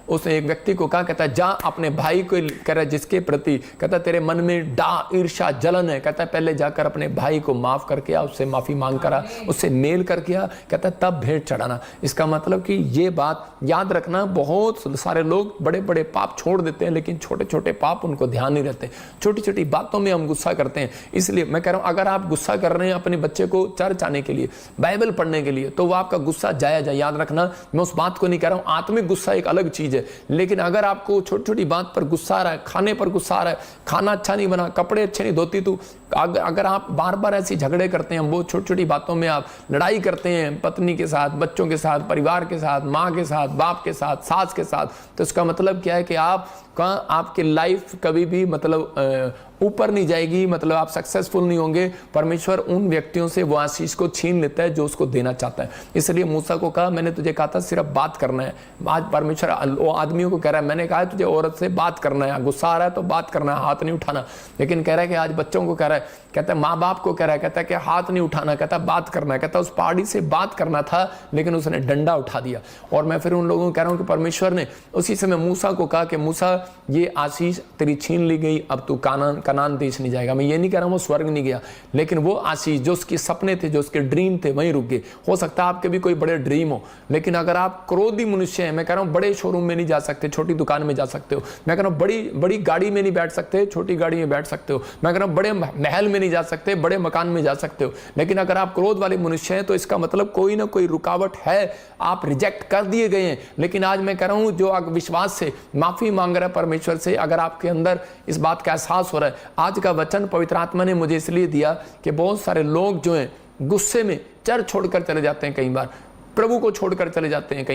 Speaker 1: उसने एक व्यक्ति को कहा, कहता है जा अपने भाई को, कह रहा है जिसके प्रति कहता है तेरे मन में डा ईर्ष्या जलन है, कहता है पहले जाकर अपने भाई को माफ करके आ, उससे माफी मांग कर आ, उससे मेल करके आ, कहता है तब भेंट चढ़ाना। इसका मतलब कि ये बात याद रखना, बहुत सारे लोग बड़े बड़े पाप छोड़ देते हैं, लेकिन छोटे छोटे पाप उनको ध्यान नहीं रहते, छोटी छोटी बातों में हम गुस्सा करते हैं। इसलिए मैं कह रहा हूं, अगर आप गुस्सा कर रहे हैं अपने बच्चे को चर्च आने के लिए, बाइबल पढ़ने के लिए, तो वो आपका गुस्सा जाया जाए। याद रखना, मैं उस बात को नहीं कह रहा हूं, आत्मिक गुस्सा एक अलग चीज है, लेकिन अगर आपको छोटी छोटी बात पर गुस्सा आ रहा है, खाने पर गुस्सा आ रहा है, खाना अच्छा नहीं बना, कपड़े अच्छे नहीं धोती तू, अगर आप बार बार ऐसी झगड़े करते हैं, बहुत छोटी छोटी बातों में आप लड़ाई करते हैं, पत्नी के साथ, बच्चों के साथ, परिवार के साथ, माँ के साथ, बाप के साथ, सास के साथ, तो इसका मतलब क्या है कि आपकी लाइफ कभी भी मतलब ऊपर नहीं जाएगी, मतलब आप सक्सेसफुल नहीं होंगे। परमेश्वर उन व्यक्तियों से वो आशीष को छीन लेता है जो उसको देना चाहता है। इसलिए मूसा को कहा, मैंने तुझे कहा था सिर्फ बात करना है। आज परमेश्वर आदमियों को कह रहा है, मैंने कहा है तुझे औरत से बात करना है, गुस्सा आ रहा है तो बात करना है, हाथ नहीं उठाना। लेकिन कह रहा है कि आज बच्चों को कह रहा है, कहता है माँ बाप को कह रहा है, कहता है कि हाथ नहीं उठाना, कहता है बात करना है, कहता है उस पहाड़ी से बात करना था लेकिन उसने डंडा उठा दिया। और मैं फिर उन लोगों को कह रहा हूँ कि परमेश्वर ने उसी समय मूसा को कहा कि मूसा ये आशीष तेरी छीन ली गई, अब तू कनान देश नहीं जाएगा। मैं ये नहीं कह रहा हूँ वो स्वर्ग नहीं गया, लेकिन वो आशीष जो उसके सपने थे, जो उसके ड्रीम थे, वहीं रुक गए। हो सकता है आपके भी कोई बड़े ड्रीम हो, लेकिन अगर आप क्रोधी मनुष्य हैं, मैं कह रहा हूँ बड़े शोरूम में नहीं जा सकते, छोटी दुकान में जा सकते हो। मैं कह रहा हूँ बड़ी गाड़ी में नहीं बैठ सकते, छोटी गाड़ी में बैठ सकते हो। मैं कह रहा हूँ बड़े महल में नहीं जा सकते, बड़े मकान में जा सकते हो। लेकिन अगर आप क्रोध वाले मनुष्य हैं तो इसका मतलब कोई ना कोई रुकावट है, आप रिजेक्ट कर दिए गए हैं। लेकिन आज मैं कह रहा हूं, जो विश्वास से माफी मांग रहा है परमेश्वर से, अगर आपके अंदर इस बात का एहसास हो रहा है, आज का वचन पवित्र आत्मा ने मुझे इसलिए दिया कि बहुत सारे लोग जो हैं गुस्से में चर्च छोड़कर चले जाते हैं, कई बार प्रभु को छोड़कर चले जाते हैं,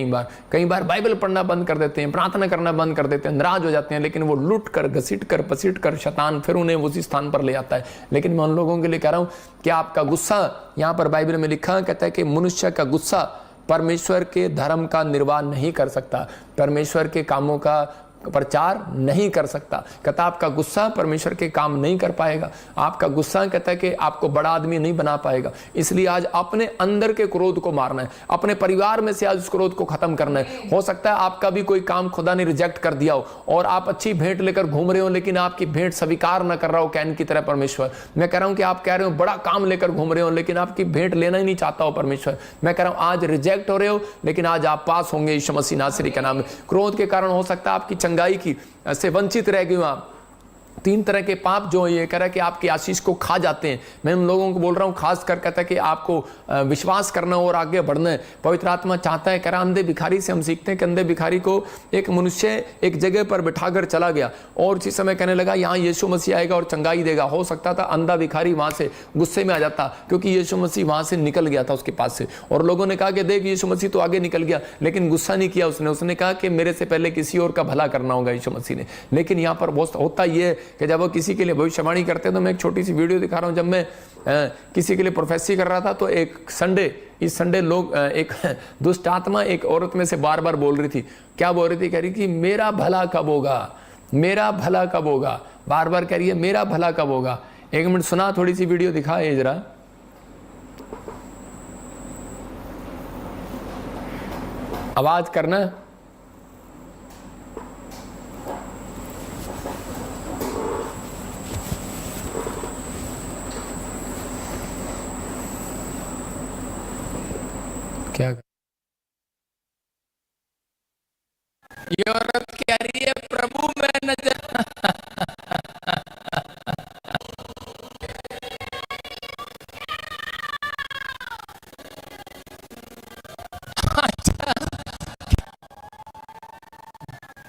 Speaker 1: कई बार बाइबल पढ़ना बंद कर देते हैं, प्रार्थना करना बंद कर देते हैं, नाराज हो जाते हैं। लेकिन वो लुट कर, घसीट कर, पसीट कर शैतान फिर उन्हें उसी स्थान पर ले आता है। लेकिन मैं उन लोगों के लिए कह रहा हूं कि आपका गुस्सा, यहां पर बाइबल में लिखा, कहता है कि मनुष्य का गुस्सा परमेश्वर के धर्म का निर्वाह नहीं कर सकता, परमेश्वर के कामों का प्रचार नहीं कर सकता। कहता आपका गुस्सा परमेश्वर के काम नहीं कर पाएगा, आपका गुस्सा कहता है कि आपको बड़ा आदमी नहीं बना पाएगा। इसलिए आज अपने अंदर के क्रोध को मारना है, अपने परिवार में से आज उस क्रोध को खत्म करना है। हो सकता है आपका भी कोई काम खुदा ने रिजेक्ट कर दिया हो और आप अच्छी भेंट लेकर घूम रहे हो, लेकिन आपकी भेंट स्वीकार न कर रहा हो कैन की तरह परमेश्वर। मैं कह रहा हूं कि आप कह रहे हो बड़ा काम लेकर घूम रहे हो, लेकिन आपकी भेंट लेना ही नहीं चाहता हो परमेश्वर। मैं कह रहा हूं आज रिजेक्ट हो रहे हो, लेकिन आज आप पास होंगे यीशु मसीह नासरी के नाम में। क्रोध के कारण हो सकता है आपकी चंगाई की से वंचित रह गए हो आप। 3 तरह के पाप जो ये कह रहा है कि आपकी आशीष को खा जाते हैं। मैं उन लोगों को बोल रहा हूं, खास कर कहता है कि आपको विश्वास करना और आगे बढ़ना है। पवित्र आत्मा चाहता है, कह रहा अंधे भिखारी से हम सीखते हैं कि अंधे भिखारी को एक मनुष्य एक जगह पर बिठाकर चला गया और उसी समय कहने लगा यहाँ यीशु मसीह आएगा और चंगाई देगा। हो सकता था अंधा भिखारी वहां से गुस्से में आ जाता, क्योंकि यीशु मसीह वहां से निकल गया था उसके पास से, और लोगों ने कहा कि देख यीशु मसीह तो आगे निकल गया, लेकिन गुस्सा नहीं किया उसने कहा कि मेरे से पहले किसी और का भला करना होगा यीशु मसीह ने। लेकिन यहाँ पर बहुत होता ये कि जब वो किसी के लिए भविष्यवाणी करते हैं, तो मैं एक छोटी सी वीडियो दिखा रहा हूं। जब मैं किसी के लिए प्रोफेसी कर रहा था तो इस संडे लोग एक दुष्ट आत्मा एक औरत में से बार बार बोल रही थी। क्या बोल रही थी? कह रही थी मेरा भला कब होगा, मेरा भला कब होगा, बार बार कह रही है मेरा भला कब होगा। 1 मिनट सुना, थोड़ी सी वीडियो दिखा है जरा। आवाज करना। क्या ये औरत कह रही है, प्रभु मैं नजर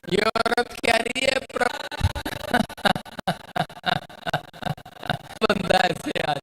Speaker 1: ये औरत कह रही है, बंदा ऐसे आज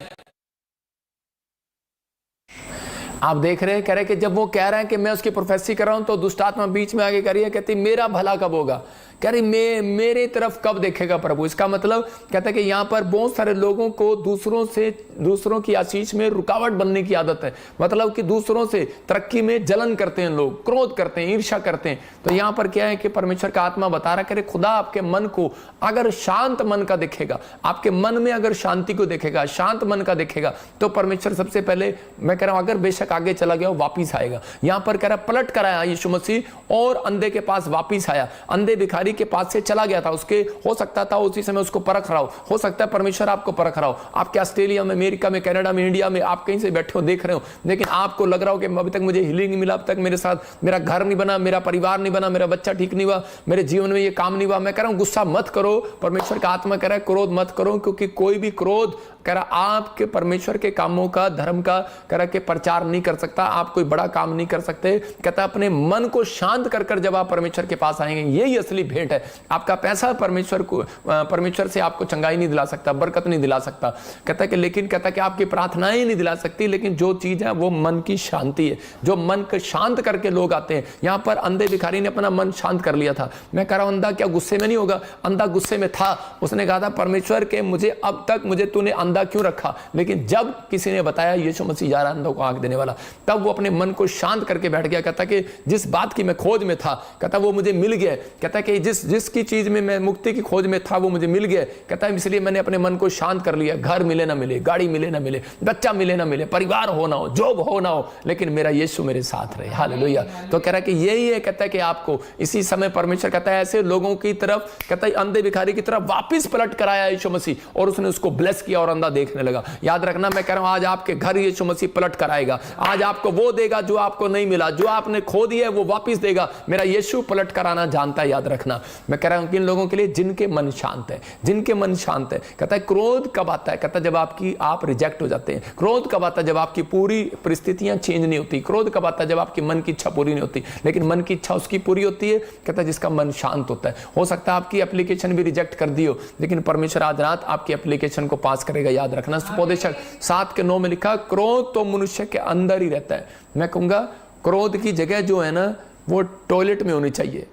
Speaker 1: आप देख रहे हैं, कह रहे कि जब वो कह रहे हैं कि मैं उसकी प्रोफेसी कर रहा हूं तो दुष्ट आत्मा बीच में आगे कह रही है, कहती मेरा भला कब होगा, कह रही मेरे तरफ कब देखेगा प्रभु। इसका मतलब कहता है कि यहाँ पर बहुत सारे लोगों को दूसरों की आशीष में रुकावट बनने की आदत है। मतलब कि दूसरों से तरक्की में जलन करते हैं लोग, क्रोध करते हैं, ईर्ष्या करते हैं। तो यहाँ पर क्या है कि परमेश्वर का आत्मा बता रहा करे, खुदा आपके मन को अगर शांत मन का देखेगा, आपके मन में अगर शांति को देखेगा, शांत मन का देखेगा, तो परमेश्वर सबसे पहले मैं कह रहा हूं अगर बेशक आगे चला गया वापिस आएगा। यहां पर कह रहा पलट कर आया यीशु मसीह और अंधे के पास वापिस आया। अंधे भिखारी के पास से चला गया था, उसके हो सकता था उसी समय उसको परख रहा हो सकता है परमेश्वर आपको परख रहा हो। आपके ऑस्ट्रेलिया में, अमेरिका में, कनाडा में, इंडिया में आप कहीं से बैठे हो देख रहे हो, लेकिन आपको लग रहा हो कि अभी तक मुझे हीलिंग नहीं मिला, अब तक मेरे साथ मेरा घर नहीं बना, मेरा परिवार नहीं बना, मेरा बच्चा ठीक नहीं हुआ, मेरे जीवन में ये काम नहीं हुआ। मैं कह रहा हूं गुस्सा मत करो, परमेश्वर का आत्मा कह रहा है क्रोध मत करो, क्योंकि कोई भी क्रोध कह रहा आपके परमेश्वर के कामों का, धर्म का कह रहा कि प्रचार नहीं कर सकता, आप कोई बड़ा काम नहीं कर सकते। कहता अपने मन को शांत कर जब आप परमेश्वर के पास आएंगे, यही असली भेंट है। आपका पैसा परमेश्वर से आपको चंगाई नहीं दिला सकता, बरकत नहीं दिला सकता। कहता कि लेकिन कहता कि आपकी प्रार्थनाएं नहीं दिला सकती, लेकिन जो चीज है वो मन की शांति है, जो मन को शांत करके लोग आते हैं। यहां पर अंधे भिखारी ने अपना मन शांत कर लिया था। मैं कह रहा हूं अंधा क्या गुस्से में नहीं होगा? अंधा गुस्से में था, उसने कहा था परमेश्वर के मुझे अब तक मुझे तूने अंधा क्यों रखा। लेकिन जब किसी ने बताया यीशु मसीह जा रहा है अंधों को आंख देने वाला, तब वो अपने मन को शांत करके बैठ गया। कहता कि जिस बात की मैं खोज में था, कहता वो मुझे मिल गया। कहता कि जिसकी चीज में मैं मुक्ति की खोज में था वो मुझे मिल गया। कहता है इसलिए मैंने अपने मन को शांत कर लिया। घर मिले ना मिले, गाड़ी मिले ना मिले, बच्चा मिले ना मिले, परिवार हो ना हो, जॉब हो ना हो, लेकिन मेरा यीशु मेरे साथ रहे। हालेलुया। तो कह रहा है कि यही है, कहता है कि आपको इसी समय परमेश्वर कहता है ऐसे लोगों की तरफ, कहता है अंधे भिखारी की तरफ वापस पलट कर आया यीशु मसीह, और उसने उसको ब्लेस किया और अंधा देखने लगा। याद रखना, मैं कह रहा हूं आज आपके घर यीशु मसीह पलट कर आएगा। आज आपको वो देगा जो आपको नहीं मिला, जो आपने खो दिया वो वापस देगा। मेरा यीशु पलट कर आना जानता है। याद रखना, मैं कह रहा हूं किन लोगों के लिए, जिनके मन शांत है, जिनके मन शांत है। कहता है क्रोध कब आता है? कहता है जब आप रिजेक्ट हो जाते हैं। क्रोध कब आता है? जब आपकी पूरी परिस्थितियां चेंज नहीं होती। क्रोध कब आता है? जब आपकी मन की इच्छा पूरी नहीं होती। लेकिन मन की इच्छा उसकी पूरी होती है, कहता है जिसका मन शांत होता है। हो सकता है आपकी एप्लीकेशन भी रिजेक्ट कर दी हो, लेकिन परमेश्वर आज रात आपकी एप्लीकेशन को पास करेगा। याद रखना, उपदेशक 7:9 में लिखा, क्रोध तो मनुष्य के अंदर ही रहता है। मैं कहूंगा क्रोध की जगह जो है ना वो टॉयलेट में होनी चाहिए,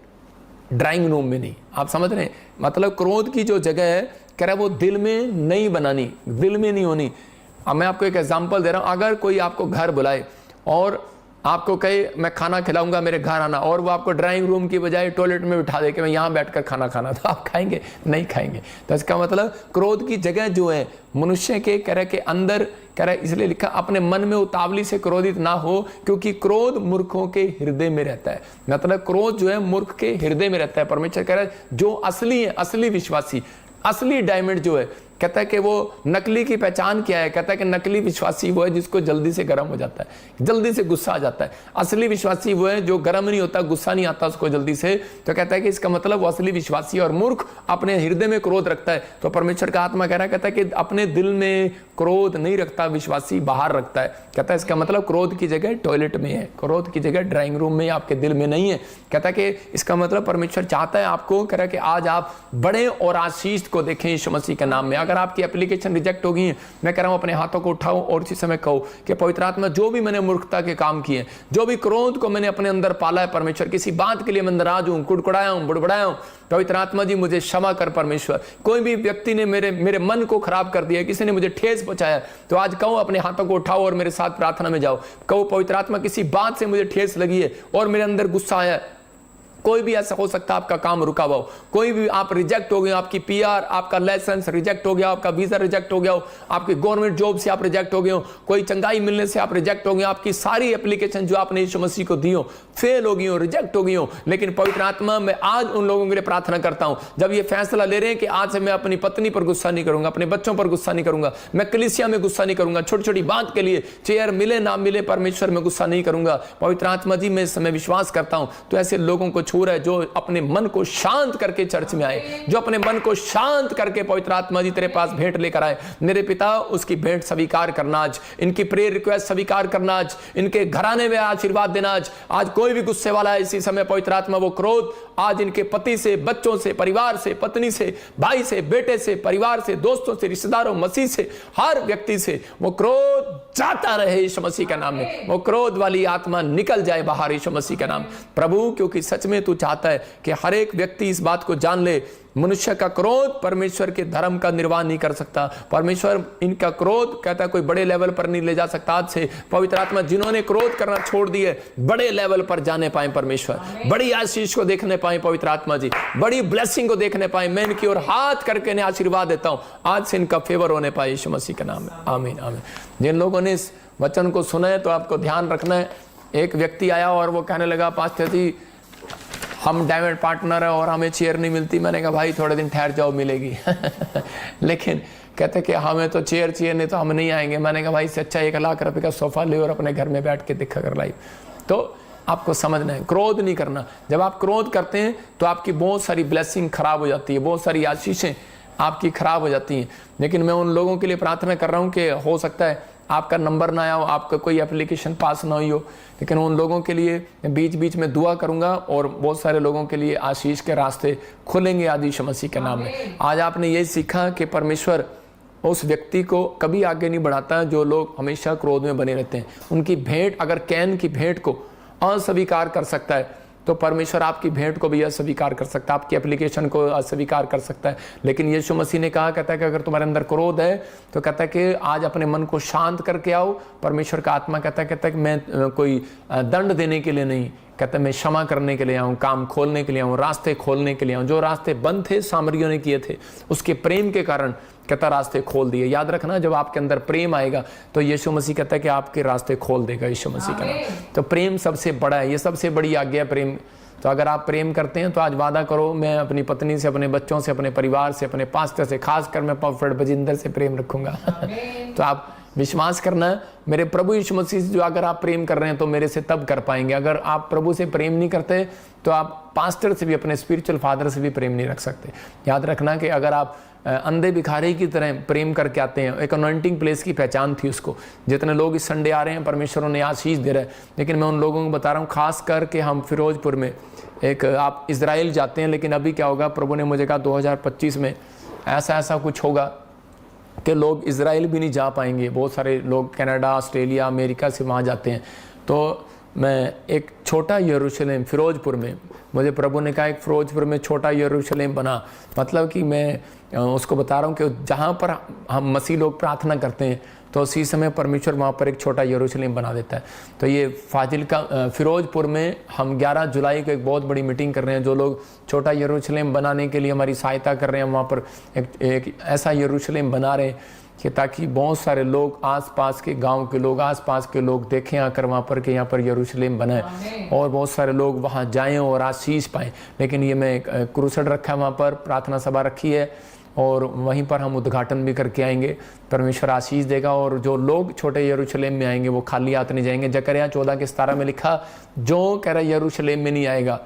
Speaker 1: ड्राइंग रूम में नहीं। आप समझ रहे हैं? मतलब क्रोध की जो जगह है, कह रहा है वो दिल में नहीं बनानी, दिल में नहीं होनी। अब मैं आपको एक एग्जांपल दे रहा हूं। अगर कोई आपको घर बुलाए और आपको कहे मैं खाना खिलाऊंगा, मेरे घर आना, और वो आपको ड्राइंग रूम की बजाय टॉयलेट में बिठा दे कि मैं यहाँ बैठकर खाना खाना, तो आप खाएंगे? नहीं खाएंगे। तो इसका मतलब क्रोध की जगह जो है मनुष्य के कह रहे के अंदर, कह रहा है इसलिए लिखा अपने मन में उतावली से क्रोधित ना हो, क्योंकि क्रोध मूर्खों के हृदय में रहता है। मतलब क्रोध जो है मूर्ख के हृदय में रहता है। परमेश्वर कह रहा है जो असली है, असली विश्वासी, असली डायमंड जो है, कहता है कि वो नकली की पहचान क्या है? कहता है कि नकली विश्वासी वो है जिसको जल्दी से गर्म हो जाता है, जल्दी से गुस्सा आ जाता है। असली विश्वासी वो है जो गर्म नहीं होता, गुस्सा नहीं आता उसको जल्दी से। तो कहता है कि इसका मतलब वो असली विश्वासी, और मूर्ख अपने हृदय में क्रोध रखता है। तो परमेश्वर का आत्मा कह रहा है, कहता है कि अपने दिल में क्रोध नहीं रखता विश्वासी, बाहर रखता है। कहता है इसका मतलब क्रोध की जगह टॉयलेट में है, क्रोध की जगह ड्राइंग रूम में, आपके दिल में नहीं है। कहता है कि इसका मतलब परमेश्वर चाहता है आपको, कह रहा है कि आज आप बड़े और आशीष को देखें यीशु मसीह के नाम में। अगर आपकी एप्लीकेशन रिजेक्ट हो गई है, मैं कह रहा हूं अपने हाथों को उठाओ और इसी समय कहो कि पवित्र आत्मा जो भी मैंने मूर्खता के काम किए, जो भी क्रोध को मैंने अपने अंदर पाला है परमेश्वर, किसी बात के लिए मैं नाराज हूं, कुड़कुड़ाया हूं, बुड़बुड़ाया हूं, पवित्र आत्मा जी मुझे क्षमा कर परमेश्वर। कोई भी व्यक्ति ने मेरे मन को खराब कर दिया, किसी ने मुझे ठेस पहुंचाया, तो आज कहो अपने हाथों को उठाओ और मेरे साथ प्रार्थना में जाओ। कहो पवित्र आत्मा किसी बात से मुझे ठेस लगी है और मेरे अंदर गुस्सा आया, कोई भी ऐसा हो सकता है आपका काम रुका हुआ हो, कोई भी आप रिजेक्ट हो गए, आपकी पीआर, आपका लाइसेंस रिजेक्ट हो गया, आपका वीजा रिजेक्ट हो गया हो, आपकी गवर्नमेंट जॉब से आप रिजेक्ट हो गए हो, कोई चंगाई मिलने से आप रिजेक्ट हो गए, आपकी सारी एप्लीकेशन जो आपने यीशु मसीह को दी हो फेल हो गई हो, रिजेक्ट हो गई हो, लेकिन पवित्र आत्मा मैं आज उन लोगों के लिए प्रार्थना करता हूं जब ये फैसला ले रहे हैं कि आज से मैं अपनी पत्नी पर गुस्सा नहीं करूंगा, अपने बच्चों पर गुस्सा नहीं करूंगा, मैं कलीसिया में गुस्सा नहीं करूंगा, छोटी छोटी बात के लिए चेयर मिले ना मिले परमेश्वर में गुस्सा नहीं करूंगा। पवित्र आत्मा जी मैं इस समय विश्वास करता हूं तो ऐसे लोगों को छू रहा है जो अपने मन को शांत करके चर्च में आए, जो अपने मन को शांत करके पवित्र आत्मा जी तेरे पास भेंट लेकर आए। मेरे पिता उसकी भेंट स्वीकार करना आज, इनकी प्रेयर रिक्वेस्ट स्वीकार करना आज, इनके घराने में आशीर्वाद देना आज कोई भी गुस्से वाला है इसी समय पवित्र आत्मा वो क्रोध आज इनके पति से, बच्चों से, परिवार से, पत्नी से, भाई से, बेटे से, परिवार से, दोस्तों से, रिश्तेदारों, मसीह से, हर व्यक्ति से वो क्रोध जाता रहे यीशु मसीह के नाम में। वो क्रोध वाली आत्मा निकल जाए बाहर यीशु मसीह के नाम। प्रभु क्योंकि सच में तू चाहता है कि हर एक व्यक्ति इस बात को जान ले, मनुष्य का क्रोध परमेश्वर के धर्म का निर्वाह नहीं कर सकता। परमेश्वर इनका क्रोध कहता है कोई बड़े लेवल पर नहीं ले जा सकता। आज से पवित्र आत्मा जिन्होंने क्रोध करना छोड़ दिए बड़े लेवल पर जाने पाए, परमेश्वर बड़ी आशीष को देखने पाए, पवित्र आत्मा जी बड़ी ब्लेसिंग को देखने पाए। मैं इनकी ओर हाथ करके इन्हें आशीर्वाद देता हूं, आज से इनका फेवर होने पाए यीशु मसीह के नाम में, आमीन आमीन। जिन लोगों ने इस वचन को सुना है तो आपको ध्यान रखना है। एक व्यक्ति आया और वो कहने लगा पास्टर जी हम डायमंड पार्टनर है और हमें चेयर नहीं मिलती। मैंने कहा भाई थोड़े दिन ठहर जाओ मिलेगी लेकिन कहते कि हमें तो चेयर चाहिए नहीं तो हम नहीं आएंगे। मैंने कहा भाई इससे अच्छा 1 लाख रुपए का सोफा ले और अपने घर में बैठ के दिखा कर लाइव। तो आपको समझना है क्रोध नहीं करना। जब आप क्रोध करते हैं तो आपकी बहुत सारी ब्लेसिंग खराब हो जाती है, बहुत सारी आशीषें आपकी खराब हो जाती हैं। लेकिन मैं उन लोगों के लिए प्रार्थना कर रहा हूँ कि हो सकता है आपका नंबर ना आया हो, आपका कोई एप्लीकेशन पास ना हुई हो, लेकिन उन लोगों के लिए बीच बीच में दुआ करूंगा और बहुत सारे लोगों के लिए आशीष के रास्ते खुलेंगे आज यीशु मसीह के नाम में। आज आपने ये सीखा कि परमेश्वर उस व्यक्ति को कभी आगे नहीं बढ़ाता जो लोग हमेशा क्रोध में बने रहते हैं। उनकी भेंट अगर कैन की भेंट को अस्वीकार कर सकता है तो परमेश्वर आपकी भेंट को भी अस्वीकार कर सकता है, आपकी एप्लीकेशन को अस्वीकार कर सकता है। लेकिन यीशु मसीह ने कहा, कहता है कि अगर तुम्हारे अंदर क्रोध है तो कहता है कि आज अपने मन को शांत करके आओ। परमेश्वर का आत्मा कहता है कि मैं कोई दंड देने के लिए नहीं, कहता है मैं क्षमा करने के लिए आऊँ, काम खोलने के लिए आऊँ, रास्ते खोलने के लिए आऊँ। जो रास्ते बंद थे सामरियों ने किए थे, उसके प्रेम के कारण कहता रास्ते खोल दिए। याद रखना जब आपके अंदर प्रेम आएगा तो यीशु मसीह कहता है कि आपके रास्ते खोल देगा यीशु मसीह का नाम। तो प्रेम सबसे बड़ा है, ये सबसे बड़ी आज्ञा प्रेम। तो अगर आप प्रेम करते हैं तो आज वादा करो मैं अपनी पत्नी से, अपने बच्चों से, अपने परिवार से, अपने पास्टर से, खासकर मैं प्रोफेट बजिंदर से प्रेम रखूंगा तो आप विश्वास करना मेरे प्रभु यीशु मसीह से जो अगर आप प्रेम कर रहे हैं तो मेरे से तब कर पाएंगे। अगर आप प्रभु से प्रेम नहीं करते तो आप पास्टर से भी, अपने स्पिरिचुअल फादर से भी प्रेम नहीं रख सकते। याद रखना कि अगर आप अंधे भिखारी की तरह प्रेम करके आते हैं, एक अनॉइंटिंग प्लेस की पहचान थी उसको। जितने लोग इस संडे आ रहे हैं परमेश्वर उन्हें आशीष दे रहा है, लेकिन मैं उन लोगों को बता रहा हूँ खास करके हम फिरोजपुर में एक आप इजराइल जाते हैं, लेकिन अभी क्या होगा प्रभु ने मुझे कहा 2025 में ऐसा कुछ होगा कि लोग इजराइल भी नहीं जा पाएंगे। बहुत सारे लोग कनाडा, ऑस्ट्रेलिया, अमेरिका से वहाँ जाते हैं। तो मैं एक छोटा यरूशलेम फिरोजपुर में, मुझे प्रभु ने कहा एक फिरोजपुर में छोटा यरूशलेम बना, मतलब कि मैं उसको बता रहा हूँ कि जहाँ पर हम मसीह लोग प्रार्थना करते हैं तो उसी समय परमेश्वर वहाँ पर एक छोटा यरूशलेम बना देता है। तो ये फाजिल्का फिरोजपुर में हम 11 जुलाई को एक बहुत बड़ी मीटिंग कर रहे हैं। जो लोग छोटा यरूशलेम बनाने के लिए हमारी सहायता कर रहे हैं, वहाँ पर एक ऐसा यरूशलेम बना रहे हैं कि ताकि बहुत सारे लोग आसपास के गांव के लोग, आसपास के लोग देखें आकर वहाँ पर कि यहाँ पर यरूशलेम बना है और बहुत सारे लोग वहाँ जाएं और आशीष पाएं। लेकिन ये मैं क्रूसेड रखा है, वहाँ पर प्रार्थना सभा रखी है और वहीं पर हम उद्घाटन भी करके आएंगे। परमेश्वर आशीष देगा और जो लोग छोटे यरूशलेम में आएंगे वो खाली हाथ नहीं जाएंगे। जकरिया 14:17 में लिखा, जो कह रहा यरूशलेम में नहीं आएगा,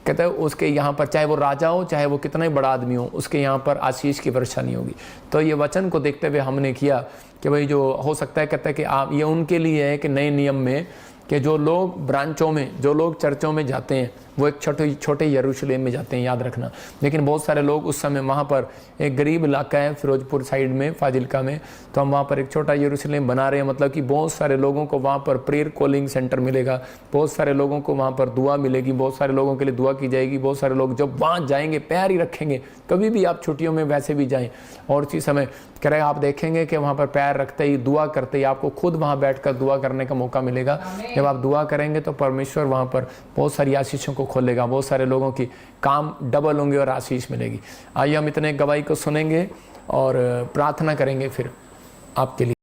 Speaker 1: कहता है उसके यहाँ पर चाहे वो राजा हो, चाहे वो कितना ही बड़ा आदमी हो, उसके यहाँ पर आशीष की वर्षा नहीं होगी। तो ये वचन को देखते हुए हमने किया कि भाई जो हो सकता है, कहता है कि आप ये उनके लिए है कि नए नियम में कि जो लोग ब्रांचों में, जो लोग चर्चों में जाते हैं वो एक छोटे यरूशलेम में जाते हैं, याद रखना। लेकिन बहुत सारे लोग उस समय वहाँ पर एक गरीब इलाका है फिरोजपुर साइड में, फाजिल्का में, तो हम वहाँ पर एक छोटा यरूशलेम बना रहे हैं। मतलब कि बहुत सारे लोगों को वहाँ पर प्रेयर कॉलिंग सेंटर मिलेगा, बहुत सारे लोगों को वहाँ पर दुआ मिलेगी, बहुत सारे लोगों के लिए दुआ की जाएगी। बहुत सारे लोग जब वहाँ जाएंगे पैर ही रखेंगे, कभी भी आप छुट्टियों में वैसे भी जाएँ और उसी समय कह रहे आप देखेंगे कि वहाँ पर पैर रखते ही, दुआ करते ही आपको खुद वहाँ बैठ कर दुआ करने का मौका मिलेगा। जब आप दुआ करेंगे तो परमेश्वर वहाँ पर बहुत सारी आशीषों को को खोलेगा, बहुत सारे लोगों की काम डबल होंगे और आशीष मिलेगी। आइए हम इतने गवाही को सुनेंगे और प्रार्थना करेंगे फिर आपके लिए।